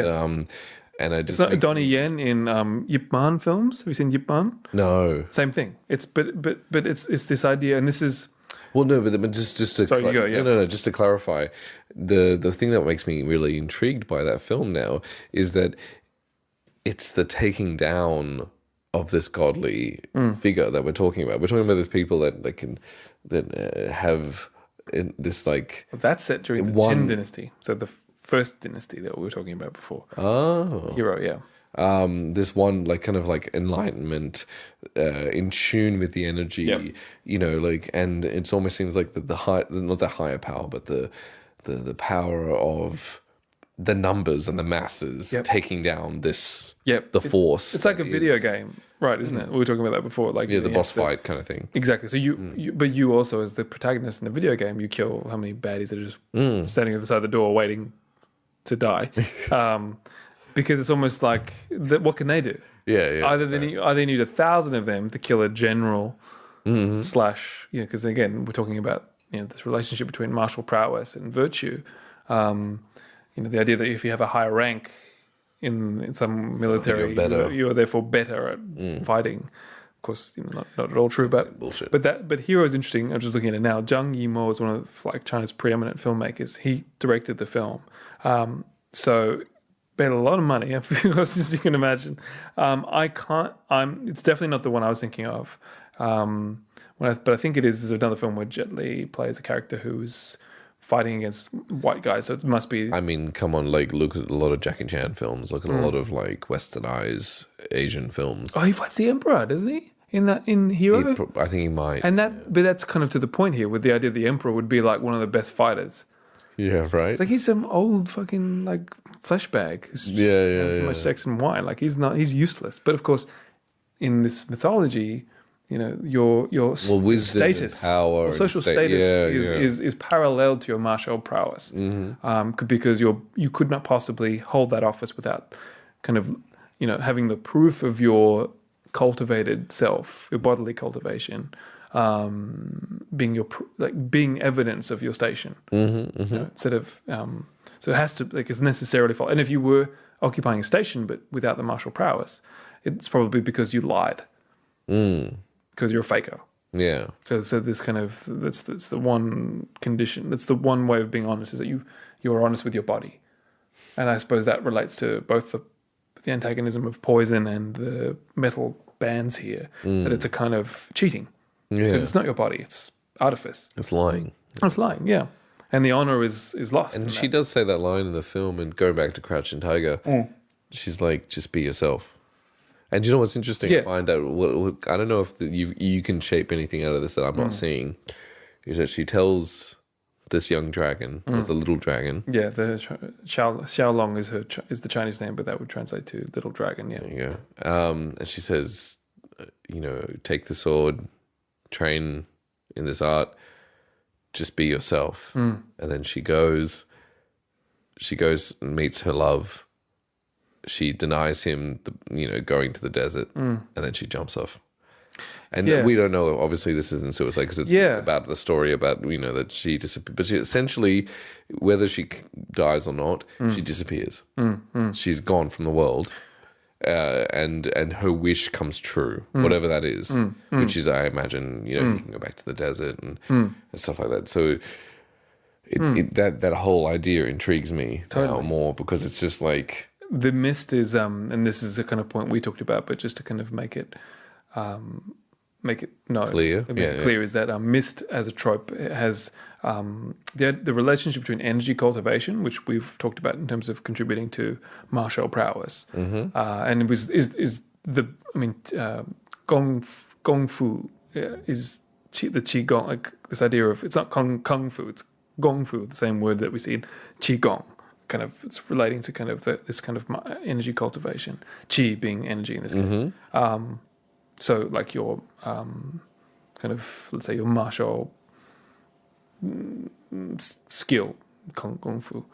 and I just it's not Donnie Yen in Yip Man films. Have you seen Yip Man? no. Same thing. It's but it's this idea, and this is. Well, no, but just to Sorry, you go, yeah. no, just to clarify, the thing that makes me really intrigued by that film now is that it's the taking down of this godly figure that we're talking about. We're talking about these people that have this like That's set during the Qing Dynasty, so the first dynasty that we were talking about before. Hero, yeah. This one like kind of like enlightenment, in tune with the energy, you know, like, and it almost seems like the high, not the higher power, but the power of the numbers and the masses taking down this the force. It's like a video game, right? Isn't it? We were talking about that before, like the boss fight kind of thing. Exactly. So but you also, as the protagonist in the video game, you kill how many baddies that are just standing at the side of the door waiting to die. Because it's almost like, what can they do? Either they need 1,000 of them to kill a general slash, because again, we're talking about this relationship between martial prowess and virtue. The idea that if you have a higher rank in some military, you're therefore better at fighting. Of course, not at all true, but bullshit. But Hero is interesting. I'm just looking at it now. Zhang Yimou is one of like China's preeminent filmmakers. He directed the film, so paid a lot of money, as you can imagine. It's definitely not the one I was thinking of. But I think it is. There's another film where Jet Li plays a character who's fighting against white guys. So it must be. I mean, come on, like look at a lot of Jackie Chan films. Look at a lot of like westernized Asian films. Oh, he fights the Emperor, doesn't he? In Hero, I think he might. But that's kind of to the point here, with the idea the Emperor would be like one of the best fighters. Yeah, right. It's like he's some old fucking like flesh bag. Who's too much sex and wine. Like he's useless. But of course, in this mythology, your wisdom, status, power, social status is parallel to your martial prowess. Because you could not possibly hold that office without kind of having the proof of your cultivated self, your bodily cultivation. Being evidence of your station, instead of so it has to it's necessarily false. And if you were occupying a station but without the martial prowess, it's probably because you lied, because you're a faker. Yeah. So this kind of that's the one condition. That's the one way of being honest, is that you are honest with your body, and I suppose that relates to both the antagonism of poison and the metal bands here. That it's a kind of cheating. Because it's not your body, it's artifice. It's lying. It's lying, yeah. And the honor is lost. And she does say that line in the film, and going back to Crouching Tiger, she's like, just be yourself. And you know what's interesting? Yeah. I find out, I don't know if you can shape anything out of this that I'm not seeing, is that she tells this young dragon, or the little dragon. Yeah, the Xiaolong is the Chinese name, but that would translate to little dragon, yeah. There you go. And she says, take the sword, train in this art, just be yourself. And then she goes and meets her love. She denies him going to the desert, and then she jumps off. And we don't know, obviously this isn't suicide, because it's about the story about that she disappears, but she essentially, whether she dies or not, she disappears. She's gone from the world. And her wish comes true, whatever that is, which is, I imagine, you can go back to the desert and stuff like that. So that whole idea intrigues me now more, because it's just like the mist is, and this is a kind of point we talked about, but just to kind of make it clear, is that mist as a trope has the relationship between energy cultivation, which we've talked about in terms of contributing to martial prowess, and it was gong fu is the qigong, like this idea of, it's not kung fu, it's gong fu, the same word that we see in qigong. Kind of, it's relating to kind of this kind of energy cultivation, qi being energy in this case. So like your kind of, let's say your martial skill, kung fu.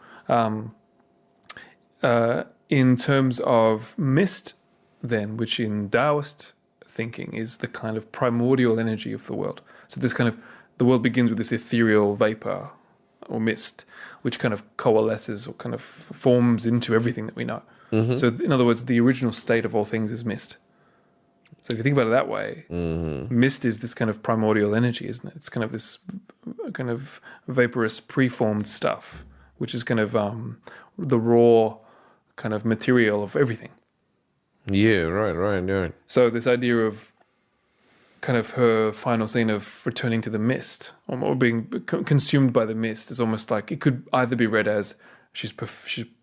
In terms of mist, then, which in Taoist thinking is the kind of primordial energy of the world. So this kind of, the world begins with this ethereal vapor or mist, which kind of coalesces or kind of forms into everything that we know. So in other words, the original state of all things is mist. So if you think about it that way, mist is this kind of primordial energy, isn't it? It's kind of this kind of vaporous preformed stuff, which is kind of the raw kind of material of everything. Yeah, right. So this idea of kind of her final scene of returning to the mist or being consumed by the mist is almost like it could either be read as she's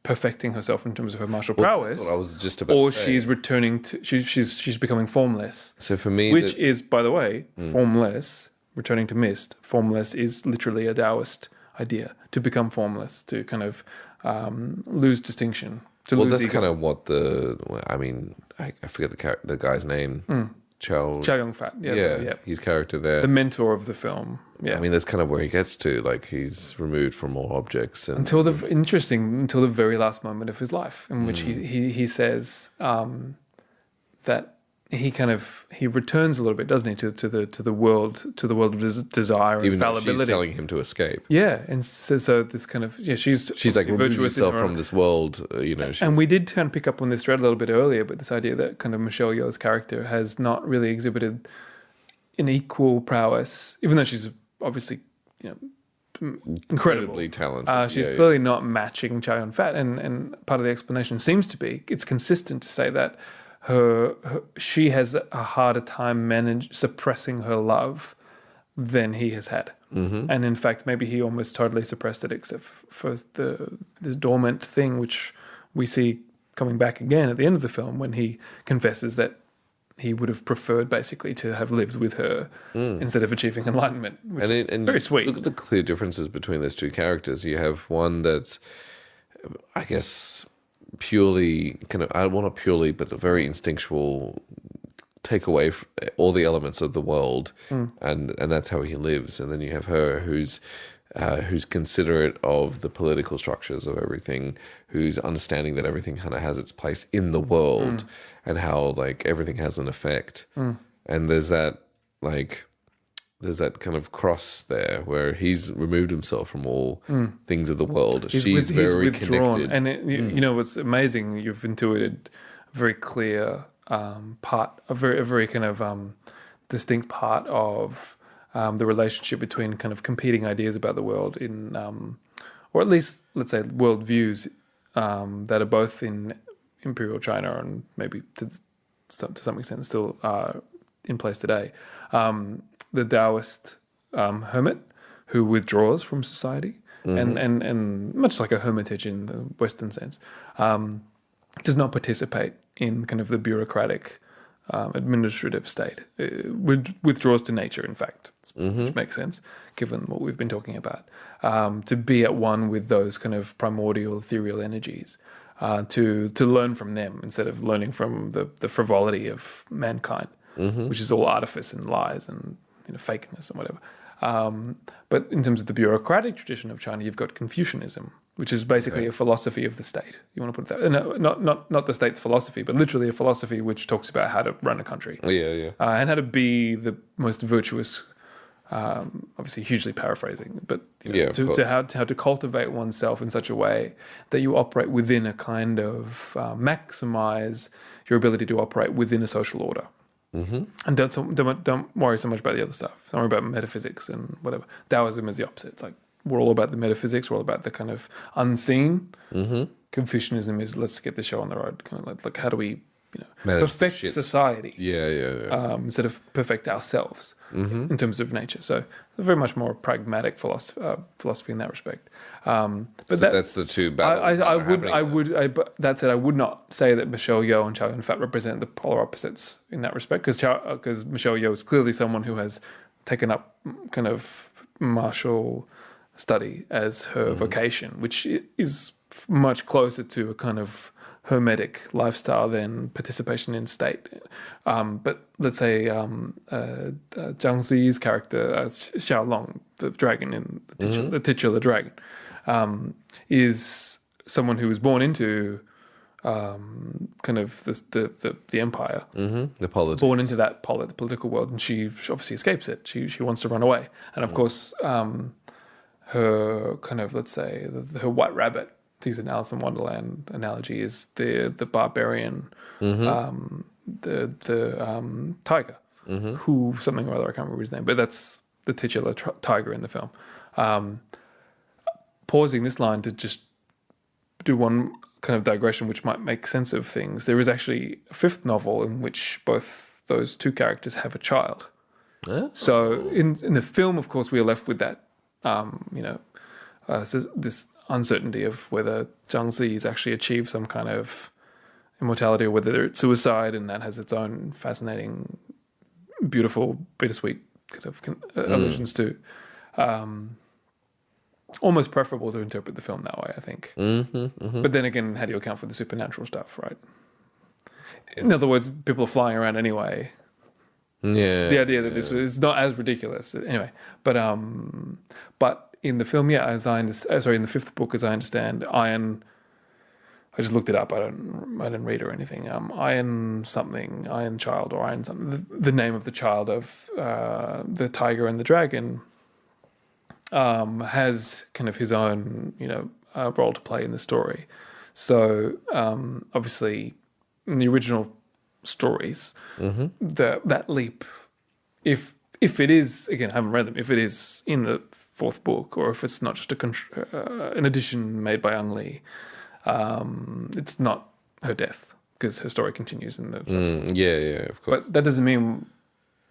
perfecting herself in terms of her martial prowess, that's what I was just about or to say. she's returning to she's becoming formless. So for me, Which is, by the way, formless. Returning to mist, formless is literally a Taoist idea, to become formless, to kind of lose distinction. that's kind of what I forget the guy's name. Chow Yun-fat, yeah, his character there. the mentor of the film. Yeah, I mean, that's kind of where he gets to. Like, he's removed from all objects, and until the very last moment of his life, in which he says that he returns a little bit, doesn't he, to the world of desire and even though fallibility. she's telling him to escape. Yeah, and so this kind of she's Like, remove virtuous yourself in her from this world. And we did kind of pick up on this thread a little bit earlier, but this idea that kind of Michelle Yeoh's character has not really exhibited an equal prowess, even though she's obviously incredible. Incredibly talented. She's clearly not matching Chow Yun-fat, and part of the explanation seems to be it's consistent to say that she has a harder time suppressing her love than he has had. And in fact, maybe he almost totally suppressed it, except for this dormant thing, which we see coming back again at the end of the film when he confesses that he would have preferred basically to have lived with her instead of achieving enlightenment, which is very sweet. Look at the clear differences between those two characters. You have one that's, I guess, purely kind of, not purely, but a very instinctual take away all the elements of the world, and that's how he lives. And then you have her who's considerate of the political structures of everything, who's understanding that everything kind of has its place in the world, and how like everything has an effect. And there's that kind of cross there where he's removed himself from all things of the world. She's very withdrawn. connected. And you know what's amazing? You've intuited a very clear part, a very kind of distinct part of the relationship between kind of competing ideas about the world in, or at least let's say worldviews that are both in Imperial China and maybe to some extent still in place today. The Taoist hermit who withdraws from society, and much like a hermitage in the Western sense, does not participate in kind of the bureaucratic administrative state. Withdraws to nature, in fact, which makes sense given what we've been talking about. To be at one with those kind of primordial ethereal energies, to learn from them instead of learning from the frivolity of mankind, which is all artifice and lies and fakeness and whatever. But in terms of the bureaucratic tradition of China, you've got Confucianism, which is basically a philosophy of the state. You want to put it that? No, not the state's philosophy, but literally a philosophy which talks about how to run a country. And how to be the most virtuous. Obviously, hugely paraphrasing, but how to cultivate oneself in such a way that you operate within a kind of maximize your ability to operate within a social order. And don't worry so much about the other stuff. Don't worry about metaphysics and whatever. Taoism is the opposite. It's like we're all about the metaphysics. We're all about the kind of unseen. Confucianism is let's get the show on the road. Kind of like how do we perfect society? Instead of perfect ourselves in terms of nature. So it's very much more pragmatic philosophy in that respect. But that's the two battles. But that said, I would not say that Michelle Yeoh and Chow Yun-fat represent the polar opposites in that respect, because Michelle Yeoh is clearly someone who has taken up kind of martial study as her vocation, which is much closer to a kind of hermetic lifestyle than participation in state. But let's say Zhang Ziyi's character, Xiaolong, the dragon in the titular dragon, is someone who was born into kind of the empire, the politics, born into that political world, and she obviously escapes it. She wants to run away, and of course, her kind of, let's say, her white rabbit, to use an Alice in Wonderland analogy, is the barbarian, the tiger, who something or other, I can't remember his name, but that's the titular tiger in the film. Pausing this line to just do one kind of digression which might make sense of things. There is actually a fifth novel in which both those two characters have a child. So in the film, of course, we are left with that, so this uncertainty of whether Zhang Zi has actually achieved some kind of immortality or whether it's suicide, and that has its own fascinating, beautiful, bittersweet kind of allusions to. Almost preferable to interpret the film that way, I think. But then again, how do you account for the supernatural stuff, right? In other words, people are flying around anyway. Yeah. The idea that this is not as ridiculous anyway. But in the film, in the fifth book, as I understand, Iron. I just looked it up. I didn't read or anything. Iron Child, or Iron something. The name of the child of the tiger and the dragon has kind of his own, role to play in the story. So obviously, in the original stories, that leap, if it is, again, I haven't read them, if it is in the fourth book, or if it's not just an addition made by Ang Lee, it's not her death, because her story continues in the of course. But that doesn't mean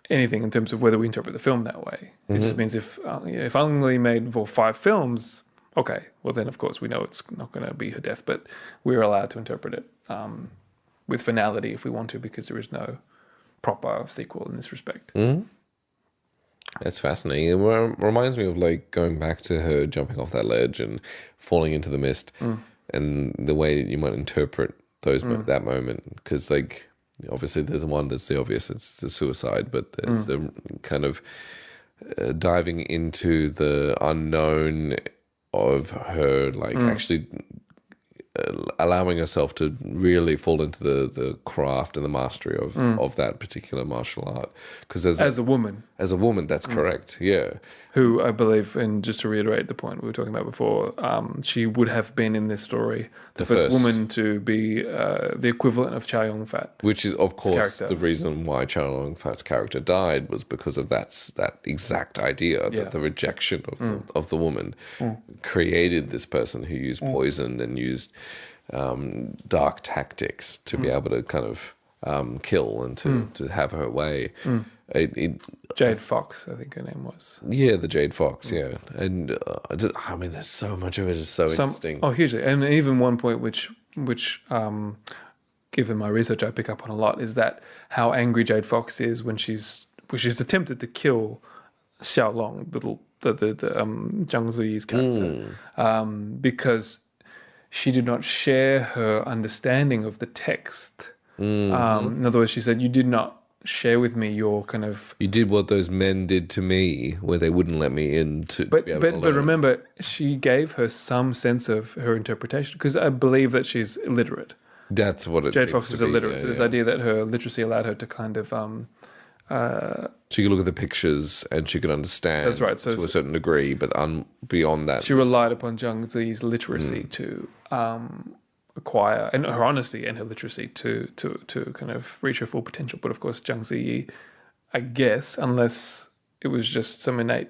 anything in terms of whether we interpret the film that way. It just means if Ang Lee made 5 films, okay, well then of course we know it's not going to be her death, but we're allowed to interpret it with finality if we want to, because there is no proper sequel in this respect. That's fascinating. It reminds me of like going back to her jumping off that ledge and falling into the mist, and the way that you might interpret that moment, because like obviously there's one that's the obvious, it's the suicide, but there's the kind of diving into the unknown of her, like actually allowing herself to really fall into the craft and the mastery of that particular martial art. Because as a woman, that's correct. Yeah. Who I believe, and just to reiterate the point we were talking about before, she would have been in this story the first woman to be the equivalent of Chow Yun-fat. Which is, of course, the reason why Chow Yun-fat's character died, was because of that exact idea, that the rejection of the woman created this person who used poison and used dark tactics to be able to kind of kill and to have her way. Jade Fox, I think her name was. Yeah, the Jade Fox, yeah. And I mean, there's so much of it is so interesting. Oh, hugely. And even one point which given my research I pick up on a lot, is that how angry Jade Fox is when she's attempted to kill Xiaolong, the Zhang Ziyi's character, because she did not share her understanding of the text. In other words, she said, you did not share with me your kind of... You did what those men did to me, where they wouldn't let me in to but be able to learn. But remember, she gave her some sense of her interpretation, because I believe that she's illiterate. That's what it Jade Fox is illiterate, yeah, so this idea that her literacy allowed her to kind of... she could look at the pictures and she could understand, that's right, so to a certain degree, but beyond that... She relied upon Zhang Ziyi's literacy to acquire, and her honesty and her literacy to kind of reach her full potential. But of course, Zhang Ziyi, I guess, unless it was just some innate...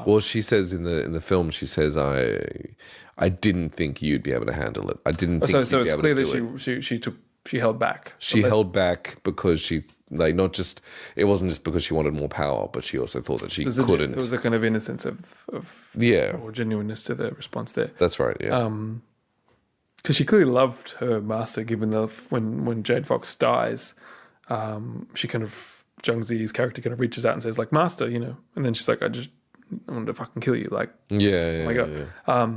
well, she says in the film, she says, I didn't think you'd be able to handle it. I didn't think you'd be able to do it. So it's clear that she held back. She held back because she... Like, not just, it wasn't just because she wanted more power, but she also thought that she couldn't. There was a kind of innocence of or genuineness to the response there. That's right, yeah. Because she clearly loved her master, given that when Jade Fox dies, she kind of, Zhang Ziyi's character kind of reaches out and says, like, master, and then she's like, I wanted to fucking kill you, like, yeah, oh my God. Yeah.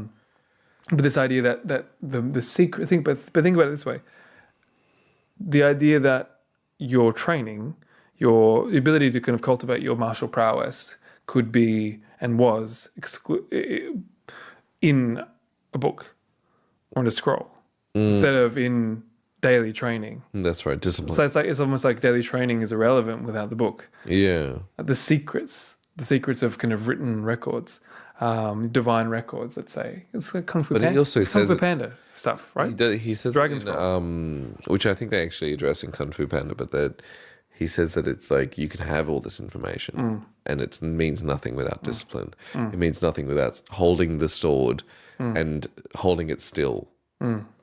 But this idea that the secret thing, but think about it this way: the idea that your training, your ability to kind of cultivate your martial prowess, could be and was in a book or in a scroll instead of in daily training. That's right. Discipline. So it's almost like daily training is irrelevant without the book. Yeah. The secrets of kind of written records, divine records, let's say. It's like Kung Fu But Panda. he also Kung says Fu it- Panda stuff, right? He says Dragon's it in, which I think they actually address in Kung Fu Panda, but that he says that it's like you can have all this information and it means nothing without discipline. It means nothing without holding the sword and holding it still,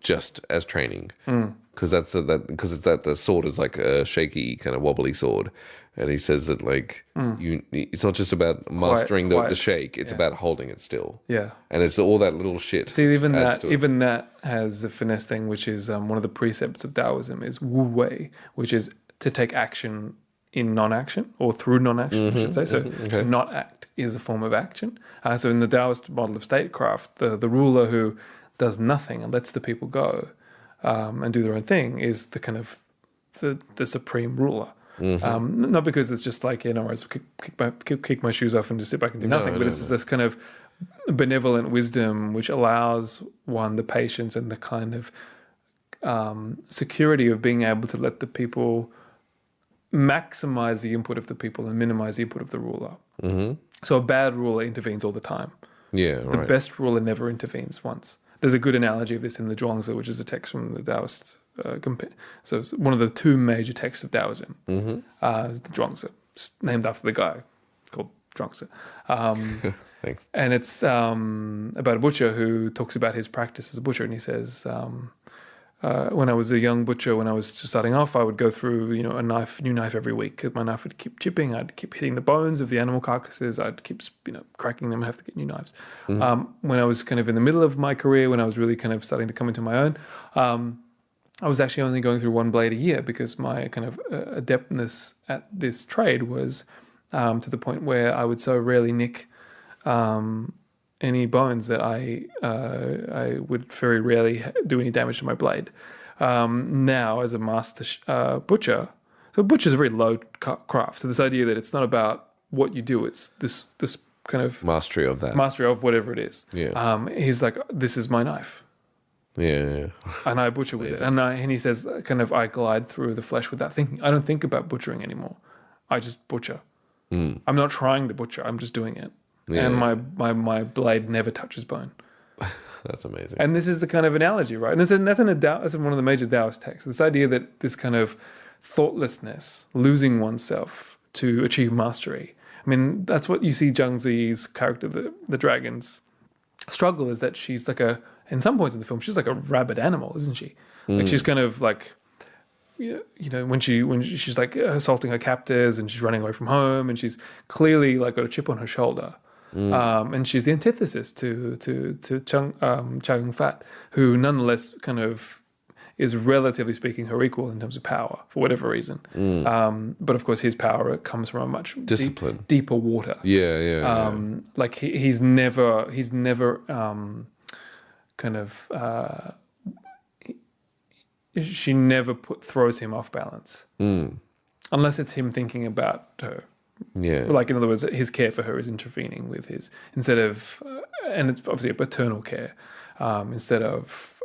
just as training. Because the sword is like a shaky kind of wobbly sword, and he says that like it's not just about mastering the quiet. shake; it's about holding it still. Yeah. And it's all that little shit. See, adds to it. even that has a finesse thing, which is one of the precepts of Taoism is Wu Wei, which is to take action in non-action or through non-action, I should say. So to not act is a form of action. So in the Taoist model of statecraft, the ruler who does nothing and lets the people go and do their own thing is the kind of the supreme ruler. Not because it's just like, I just kick my shoes off and just sit back and do nothing, but it's this kind of benevolent wisdom which allows one the patience and the kind of security of being able to let the people maximize the input of the people and minimize the input of the ruler. So a bad ruler intervenes all the time. Yeah, The right. best ruler never intervenes once. There's a good analogy of this in the Zhuangzi, which is a text from the Taoist. So it's one of the two major texts of Taoism. Is the Zhuangzi. It's named after the guy called Zhuangzi. Thanks. And it's about a butcher who talks about his practice as a butcher, and he says, when I was a young butcher, when I was just starting off, I would go through, a new knife every week. My knife would keep chipping. I'd keep hitting the bones of the animal carcasses. I'd keep, cracking them. I have to get new knives. When I was kind of in the middle of my career, when I was really kind of starting to come into my own, I was actually only going through one blade a year because my kind of adeptness at this trade was to the point where I would so rarely nick any bones that I would very rarely do any damage to my blade. Now, as a master butcher, so butcher is a very low craft. So this idea that it's not about what you do, it's this kind of Mastery of that. mastery of whatever it is. Yeah. He's like, this is my knife. Yeah. And I butcher with it. And he says, kind of, I glide through the flesh without thinking. I don't think about butchering anymore. I just butcher. I'm not trying to butcher. I'm just doing it. Yeah. And my blade never touches bone. That's amazing. And this is the kind of analogy, right? And that's one of the major Taoist texts. This idea that this kind of thoughtlessness, losing oneself to achieve mastery. I mean, that's what you see Zhang Zi's character, the dragon's struggle, is that she's like in some points in the film, she's like a rabid animal, isn't she? Like she's kind of like, when she's like assaulting her captors and she's running away from home and she's clearly like got a chip on her shoulder. And she's the antithesis to Chow Yun-fat, who nonetheless kind of is relatively speaking her equal in terms of power for whatever reason. But of course, his power comes from a much Discipline. deeper water. Yeah. Like he's never kind of she never throws him off balance unless it's him thinking about her. Yeah. Like, in other words, his care for her is intervening with his, instead of, and it's obviously a paternal care, instead of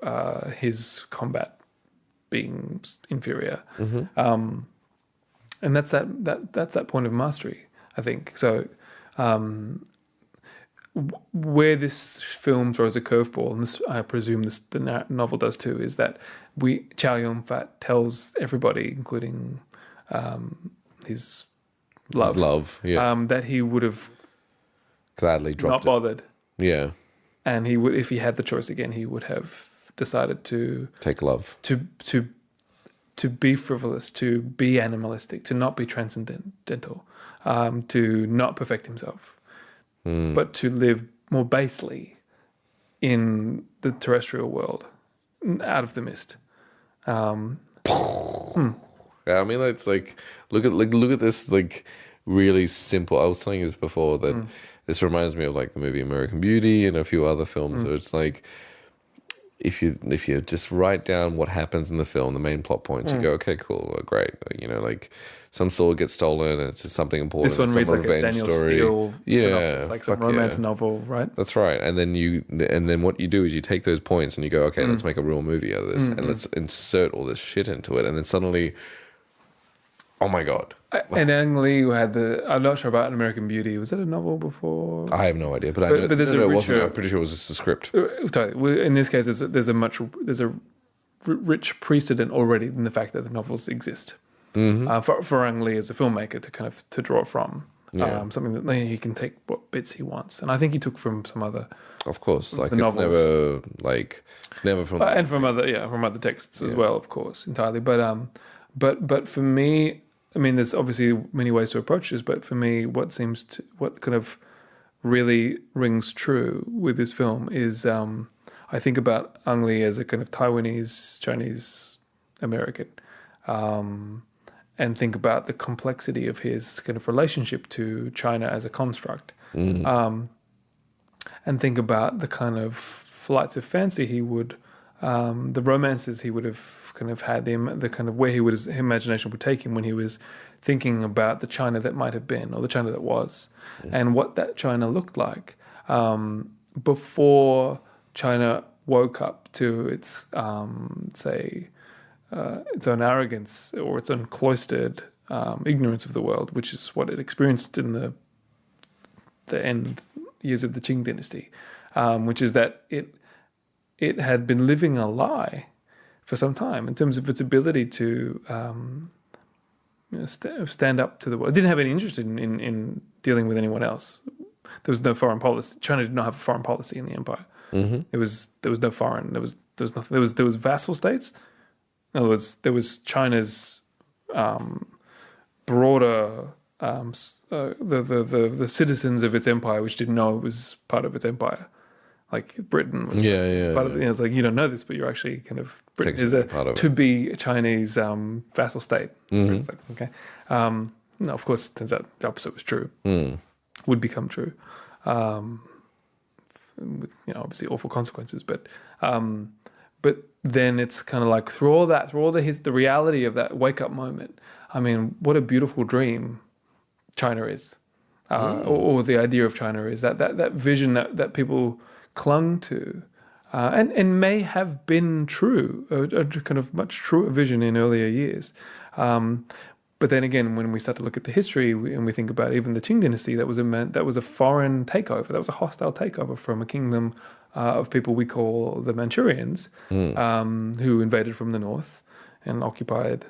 his combat being inferior. And that's that point of mastery, I think. So where this film throws a curveball, and this, I presume the novel does too, is that Chow Yun-fat tells everybody, including his love, that he would have Gladly dropped not bothered. Yeah. And he would, if he had the choice again, he would have decided to Take love. to be frivolous, to be animalistic, to not be transcendental, to not perfect himself, but to live more basely in the terrestrial world, out of the mist. Yeah, I mean, it's like look at this like really simple. I was telling you this before that this reminds me of like the movie American Beauty and a few other films. So it's like if you just write down what happens in the film, the main plot points, you go, okay, cool, well, great. You know, like some sword gets stolen and it's just something important. This one it's reads some like a revenge Daniel story. Steele Yeah, synopsis, like some fuck romance yeah. novel, right? That's right. And then what you do is you take those points and you go, okay, let's make a real movie out of this and let's insert all this shit into it. And then suddenly, oh my God. And Ang Lee had I'm not sure about An American Beauty. Was that a novel before? I have no idea, but I know, but there's no, a it wasn't. richer- I'm pretty sure it was just a script. Totally. Well, in this case, there's a rich precedent already in the fact that the novels exist for Ang Lee as a filmmaker to draw from. Yeah. Something that he can take what bits he wants, and I think he took from some other, Of course, like the it's novels. never from. and from other texts as well, of course, entirely. But for me, I mean, there's obviously many ways to approach this, but for me, what kind of really rings true with this film is I think about Ang Lee as a kind of Taiwanese, Chinese American, and think about the complexity of his kind of relationship to China as a construct, and think about the kind of flights of fancy he would, the romances he would have kind of had, the kind of where his imagination would take him when he was thinking about the China that might have been or the China that was, and what that China looked like before China woke up to its its own arrogance or its own cloistered ignorance of the world, which is what it experienced in the end years of the Qing Dynasty, which is that it had been living a lie for some time in terms of its ability to stand up to the world. It didn't have any interest in dealing with anyone else. There was no foreign policy. China did not have a foreign policy in the empire. Mm-hmm. There was no foreign. There was nothing. There was vassal states. In other words, there was China's broader the citizens of its empire, which didn't know it was part of its empire. Like Britain was part of it. You know, it's like, you don't know this, but you're actually kind of, Britain is a to-be Chinese vassal state. Mm-hmm. It's like, okay. No, of course, it turns out the opposite was true. Would become true. With, obviously awful consequences. But then it's kind of like through all the reality of that wake-up moment, I mean, what a beautiful dream China is. Or the idea of China is that vision that people clung to, and may have been true, a kind of much truer vision in earlier years. But then again, when we start to look at the history and we think about even the Qing Dynasty, that was a foreign takeover, that was a hostile takeover from a kingdom of people we call the Manchurians, who invaded from the north and occupied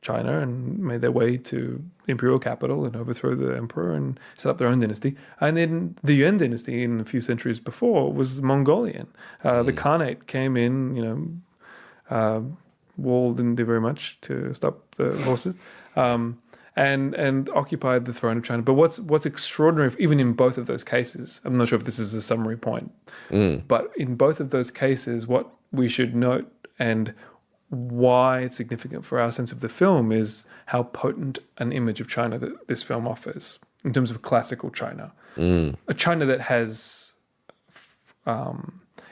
China and made their way to the imperial capital and overthrow the emperor and set up their own dynasty. And then the Yuan dynasty in a few centuries before was Mongolian. The Khanate came in, Wall didn't do very much to stop the horses, and occupied the throne of China. But what's extraordinary, even in both of those cases, I'm not sure if this is a summary point, but in both of those cases, what we should note and why it's significant for our sense of the film is how potent an image of China that this film offers in terms of classical China. A China that has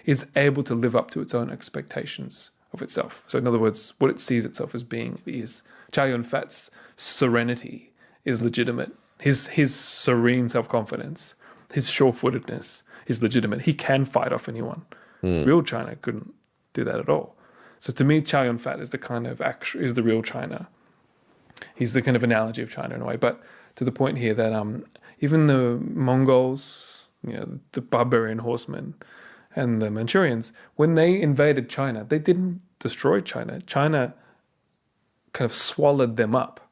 is able to live up to its own expectations of itself. So in other words, what it sees itself as being is. Chow Yun-fat's serenity is legitimate. His serene self-confidence, his sure-footedness is legitimate. He can fight off anyone. Real China couldn't do that at all. So to me, Chow Yun-fat is is the real China. He's the kind of analogy of China in a way. But to the point here that even the Mongols, the barbarian horsemen, and the Manchurians, when they invaded China, they didn't destroy China. China kind of swallowed them up.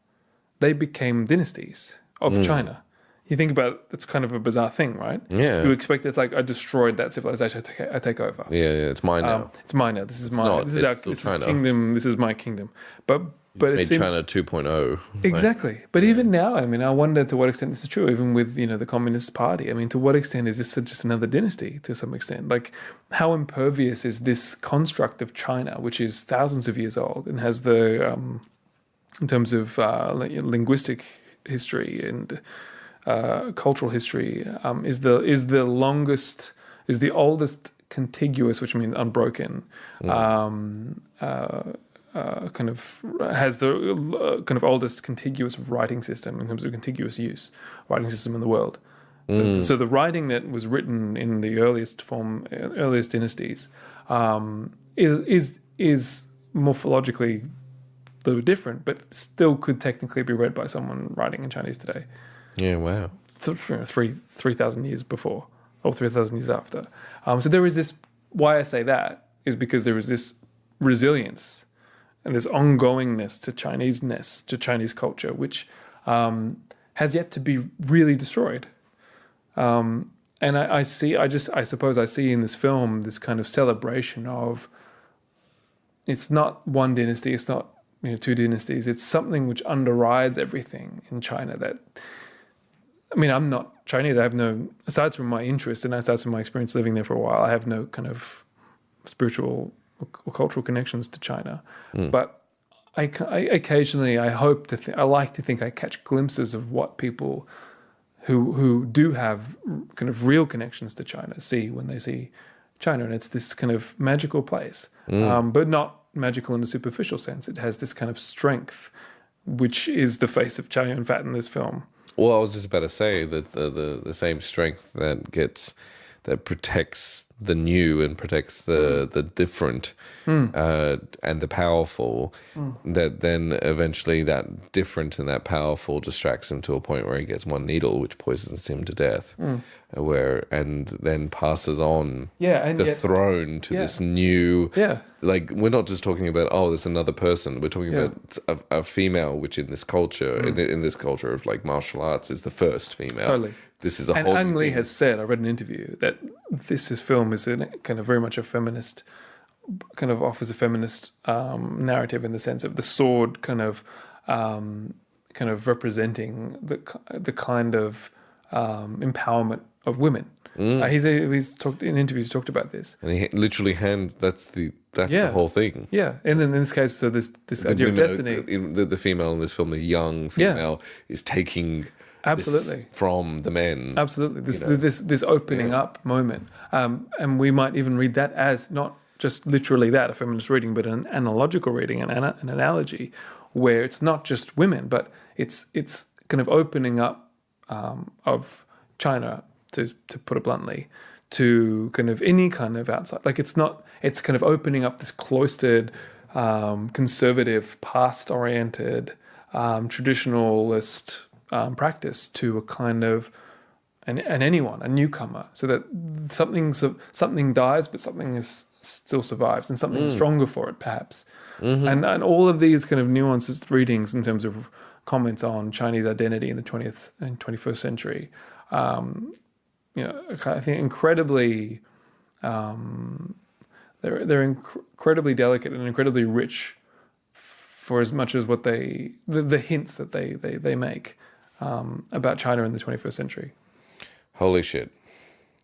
They became dynasties of China. You think about it, it's kind of a bizarre thing, right? Yeah. You expect it's like, I destroyed that civilization, I take over. Yeah, it's mine now. It's mine now. This is mine. This is our kingdom. This is my kingdom. But it's China 2.0. Exactly. But even now, I mean, I wonder to what extent this is true, even with, the Communist Party. I mean, to what extent is this just another dynasty to some extent? Like, how impervious is this construct of China, which is thousands of years old and has the, in terms of linguistic history and cultural history, is the oldest contiguous, which means unbroken, kind of has the kind of oldest contiguous writing system in terms of contiguous use writing system in the world. So the writing that was written in the earliest dynasties is morphologically a little different, but still could technically be read by someone writing in Chinese today. Yeah, wow. 3,000 years before or 3,000 years after. So there is this. Why I say that is because there is this resilience and this ongoingness to Chineseness, to Chinese culture, which has yet to be really destroyed. And I suppose I see in this film this kind of celebration of, it's not one dynasty, it's not two dynasties, it's something which underrides everything in China. That, I mean, I'm not Chinese. I have no, aside from my interest and aside from my experience living there for a while, I have no kind of spiritual or cultural connections to China. But I occasionally, I like to think I catch glimpses of what people who do have kind of real connections to China see when they see China. And it's this kind of magical place, but not magical in a superficial sense. It has this kind of strength, which is the face of Chow Yun-fat in this film. Well, I was just about to say that the same strength that protects the new and protects the different and the powerful, that then eventually that different and that powerful distracts him to a point where he gets one needle, which poisons him to death, and then passes on the throne to this new. Like, we're not just talking about, there's another person. We're talking about a female, which in this culture, in this culture of like martial arts, is the first female. Totally. This is a and whole. Ang Lee has said, I read an interview, that this film is kind of very much a feminist, kind of offers a feminist narrative in the sense of the sword kind of representing the kind of empowerment of women. He's talked in interviews. Talked about this, and he literally that's the whole thing. Yeah, and then in this case, so this idea of destiny. The female in this film, the young female, is taking absolutely from the men. Absolutely, this opening up moment, and we might even read that as not just literally that, a feminist reading, but an analogical reading, an analogy, where it's not just women, but it's kind of opening up of China, to put it bluntly, to kind of any kind of outside. Like, it's kind of opening up this cloistered, conservative, past-oriented, traditionalist practice to a kind of and anyone, a newcomer, so that something dies, but something still survives, and something stronger for it, perhaps. And all of these kind of nuanced readings in terms of comments on Chinese identity in the 20th and 21st century, I think incredibly, they're incredibly delicate and incredibly rich, for as much as what the hints that they make about China in the 21st century. Holy shit!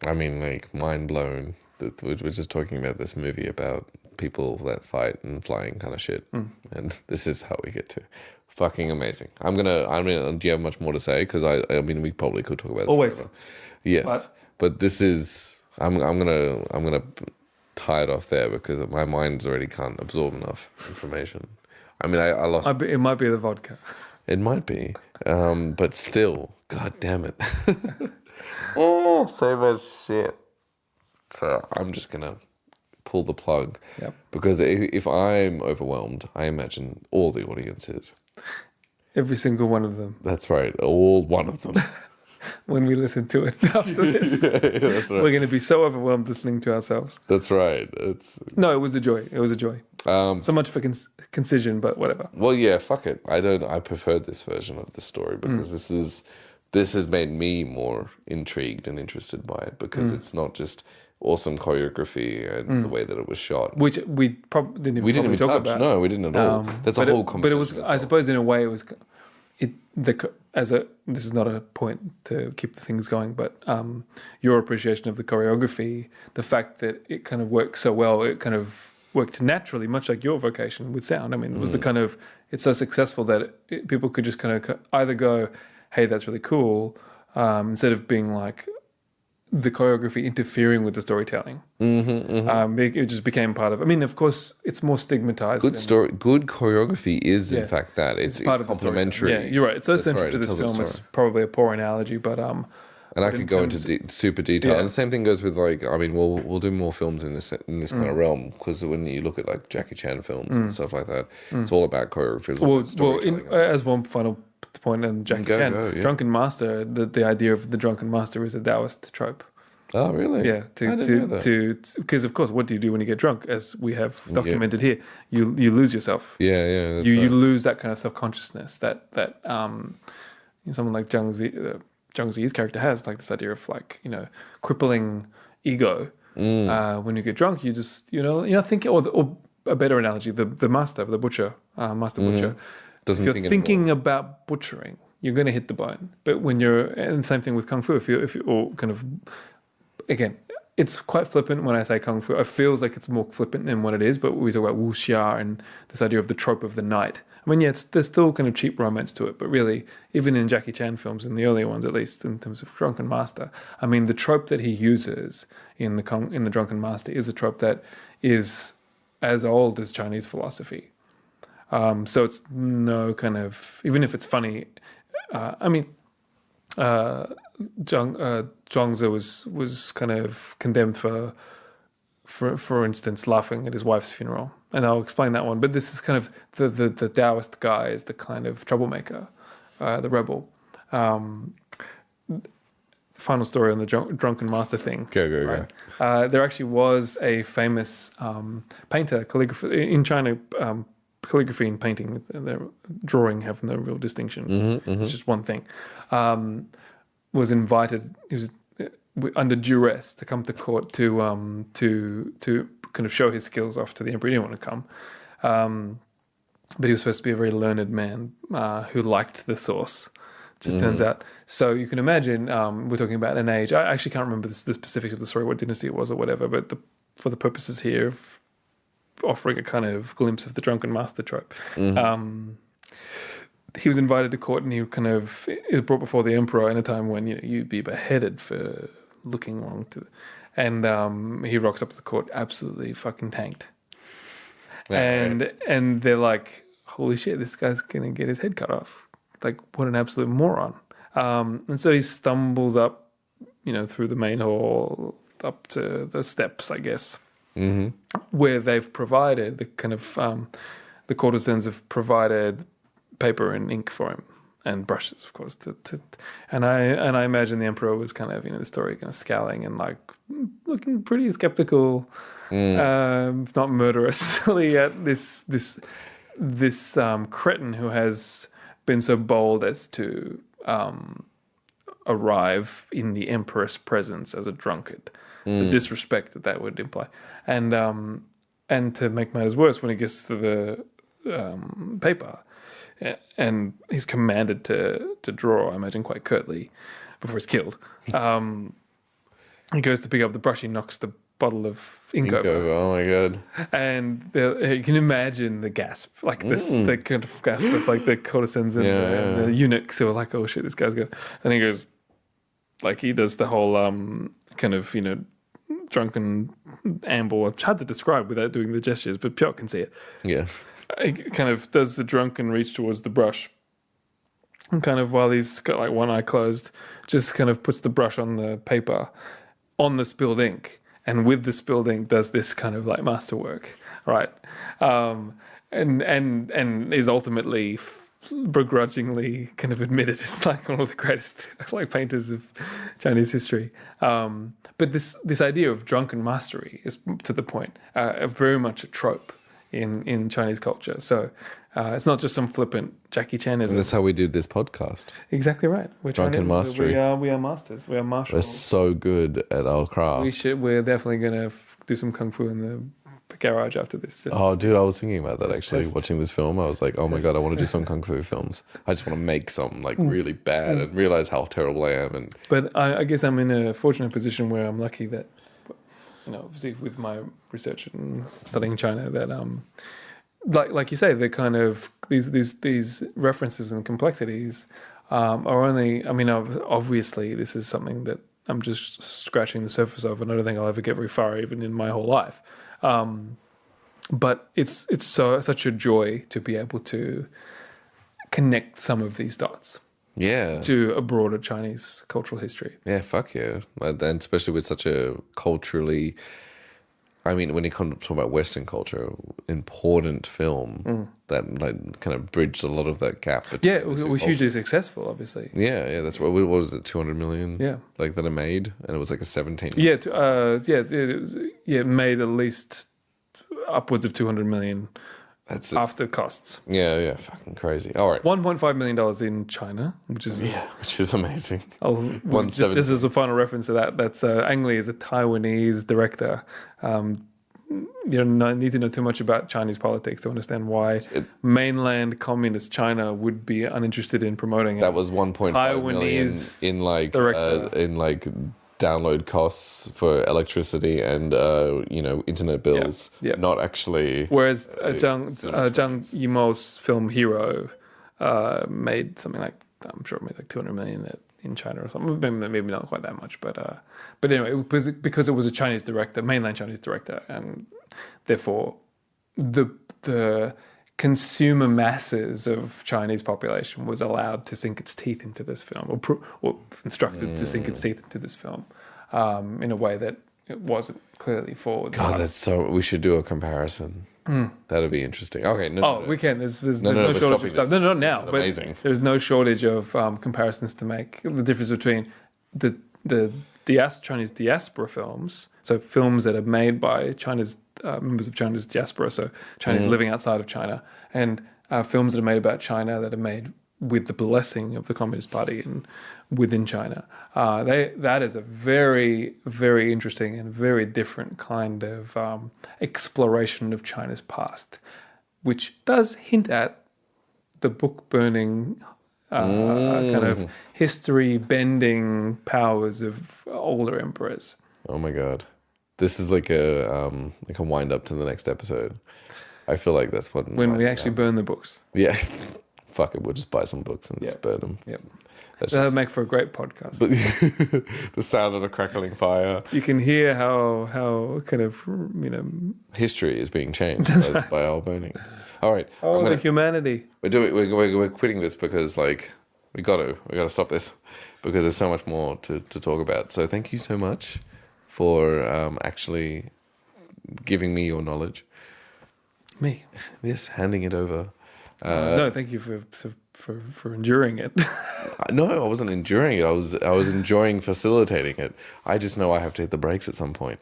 I mean, like, mind blown. We're just talking about this movie about people that fight and flying kind of shit, and this is how we get to. Fucking amazing. I mean, do you have much more to say? Because I mean, we probably could talk about this always. Forever. Yes, but this is. I'm gonna tie it off there because my mind's already can't absorb enough information. I mean, I lost. It might be the vodka. It might be, but still, god damn it. Oh, so much shit. So I'm just gonna pull the plug. Yep. Because if I'm overwhelmed, I imagine all the audience is. Every single one of them. That's right, all one of them. When we listen to it after this, that's right. We're going to be so overwhelmed listening to ourselves. That's right. No, it was a joy. It was a joy. So much for concision, but whatever. Well, yeah, fuck it. I preferred this version of the story because this has made me more intrigued and interested by it, because it's not just awesome choreography and the way that it was shot, which we probably didn't even talk about. No, we didn't at all. That's a whole conversation. But it was, I suppose, in a way, it was. This is not a point to keep the things going, but your appreciation of the choreography, the fact that it kind of worked so well, it kind of worked naturally, much like your vocation with sound. I mean, it was the kind of, it's so successful that people could just kind of either go, hey, that's really cool, instead of being like, the choreography interfering with the storytelling. It just became part of. I mean, of course, it's more stigmatized. Good choreography is in Yeah. fact that it's Part of the complementary. storytelling. Yeah, you're right. It's so That's central right, to it this tells a film. It's story. probably a poor analogy, but And I but in could go into terms super detail. Yeah. And the same thing goes with like, I mean, we'll do more films in this kind of realm, because when you look at like Jackie Chan films and stuff like that, it's all about choreography. It's all about storytelling. as one final point on Jackie Chan, yeah. Drunken Master, the idea of the Drunken Master is a Taoist trope. Oh, really? Yeah, I didn't know that. because of course, what do you do when you get drunk? As we have documented here, you lose yourself. Yeah, that's You right. lose that kind of self consciousness that someone like Zhang Zi's character has, like this idea of like crippling ego. When you get drunk, you just you're thinking, or a better analogy, the master, the butcher, master butcher. Doesn't If you're thinking about butchering, you're going to hit the bone. But when and same thing with kung fu. If you or kind of again, it's quite flippant when I say kung fu. It feels like it's more flippant than what it is. But we talk about wuxia and this idea of the trope of the knight. I mean, yeah, there's still kind of cheap romance to it, but really, even in Jackie Chan films, in the earlier ones at least, in terms of Drunken Master, I mean, the trope that he uses in the Drunken Master is a trope that is as old as Chinese philosophy. So it's no kind of, even if it's funny, I mean, Zhuangzi was kind of condemned for instance, laughing at his wife's funeral, and I'll explain that one. But this is kind of the Taoist guy is the kind of troublemaker, the rebel. Final story on the Drunken Master thing. Go. There actually was a famous painter, calligrapher in China. Calligraphy and painting, the drawing have no real distinction. It's just one thing. Was invited. He was under duress to come to court to kind of show his skills off to the emperor. He didn't want to come, but he was supposed to be a very learned man who liked the source. Just turns out. So you can imagine we're talking about an age. I actually can't remember the specifics of the story, what dynasty it was or whatever. But for the purposes here of offering a kind of glimpse of the Drunken Master trope. He was invited to court and he kind of is brought before the emperor in a time when you'd be beheaded for looking wrong to, and he rocks up to the court absolutely fucking tanked. And they're like, holy shit, this guy's gonna get his head cut off. Like, what an absolute moron. And so he stumbles up, through the main hall up to the steps, I guess. Where they've provided the kind of the courtesans have provided paper and ink for him and brushes, of course. And I imagine the emperor was kind of the story kind of scowling and like looking pretty skeptical, if not murderously, at this cretin who has been so bold as to arrive in the empress' presence as a drunkard. The disrespect that would imply, and to make matters worse, when he gets to the paper, and he's commanded to draw, I imagine quite curtly, before he's killed. He goes to pick up the brush, he knocks the bottle of ink over. Oh my god! And you can imagine the gasp, like this, the kind of gasp of like the courtesans and the eunuchs who are like, "Oh shit, this guy's good." And he goes, like he does the whole kind of drunken amble. It's hard to describe without doing the gestures, but Piotr can see it. Yeah. He kind of does the drunken reach towards the brush, and kind of while he's got like one eye closed, just kind of puts the brush on the paper, on the spilled ink, and with the spilled ink does this kind of like masterwork, right? And is ultimately begrudgingly kind of admitted as like one of the greatest like painters of Chinese history. But this idea of drunken mastery is, to the point, very much a trope in Chinese culture. So it's not just some flippant Jackie Chanism. And that's how we do this podcast. Exactly right. We're Drunken mastery. We are masters. We are martial. We're so good at our craft. We're definitely gonna do some kung fu in the garage after this. Dude, I was thinking about that actually. Test. Watching this film, I was like, oh my god, I want to do some kung fu films. I just want to make some like really bad and realize how terrible I am. But I guess I'm in a fortunate position where I'm lucky that, obviously with my research and studying China, that like you say, the kind of these references and complexities are only. I mean, obviously this is something that I'm just scratching the surface of, and I don't think I'll ever get very far even in my whole life. But it's such a joy to be able to connect some of these dots Yeah. to a broader Chinese cultural history. Yeah, fuck yeah. And especially with such a culturally, I mean, when you come to talk about Western culture, important film that like kind of bridged a lot of that gap. Between Yeah, the it two was hugely cultures. successful, obviously. Yeah, that's what was it, 200 million? Yeah. Like that it made, and it was like a 17. Yeah, it made at least upwards of 200 million That's after costs. yeah, fucking crazy. All right. $1.5 million in China, which is Which is amazing. just as a final reference to that. That's Ang Lee is a Taiwanese director. You don't need to know too much about Chinese politics to understand why mainland communist China would be uninterested in promoting it. That was 1.5 million Taiwanese in like director. in like download costs for electricity and internet bills. Yeah. Not actually. Whereas Zhang Yimou's film Hero made something like, I'm sure it made like 200 million in China or something. Maybe not quite that much, but anyway, because it was a Chinese director, mainland Chinese director, and therefore the consumer masses of Chinese population was allowed to sink its teeth into this film, or instructed to sink its teeth into this film in a way that it wasn't clearly for. God, that's so. We should do a comparison. That'd be interesting. Okay. No. We can. There's No, no but shortage of stop stuff. me. No, not now. This is But amazing. there's no shortage of comparisons to make. The difference between the Chinese diaspora films, so films that are made by China's members of China's diaspora, so Chinese living outside of China, and films that are made about China that are made with the blessing of the Communist Party and within China. That is a very, very interesting and very different kind of exploration of China's past, which does hint at the book burning kind of history bending powers of older emperors. Oh my God, this is like a wind up to the next episode. I feel like that's what When we actually burn the books. Yeah. Fuck it, we'll just buy some books and just burn them. Yep. That's That'll make for a great podcast. the sound of a crackling fire. You can hear how kind of, History is being changed by our burning. All right. the humanity. We're quitting this because like we gotta stop this because there's so much more to talk about. So thank you so much for actually giving me your knowledge. Me. Yes, handing it over. No, thank you for enduring it. No, I wasn't enduring it. I was enjoying facilitating it. I just know I have to hit the brakes at some point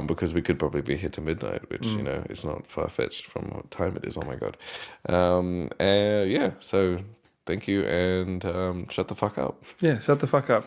because we could probably be here to midnight, which it's not far fetched from what time it is. Oh my God. Yeah. So thank you and shut the fuck up. Yeah, shut the fuck up.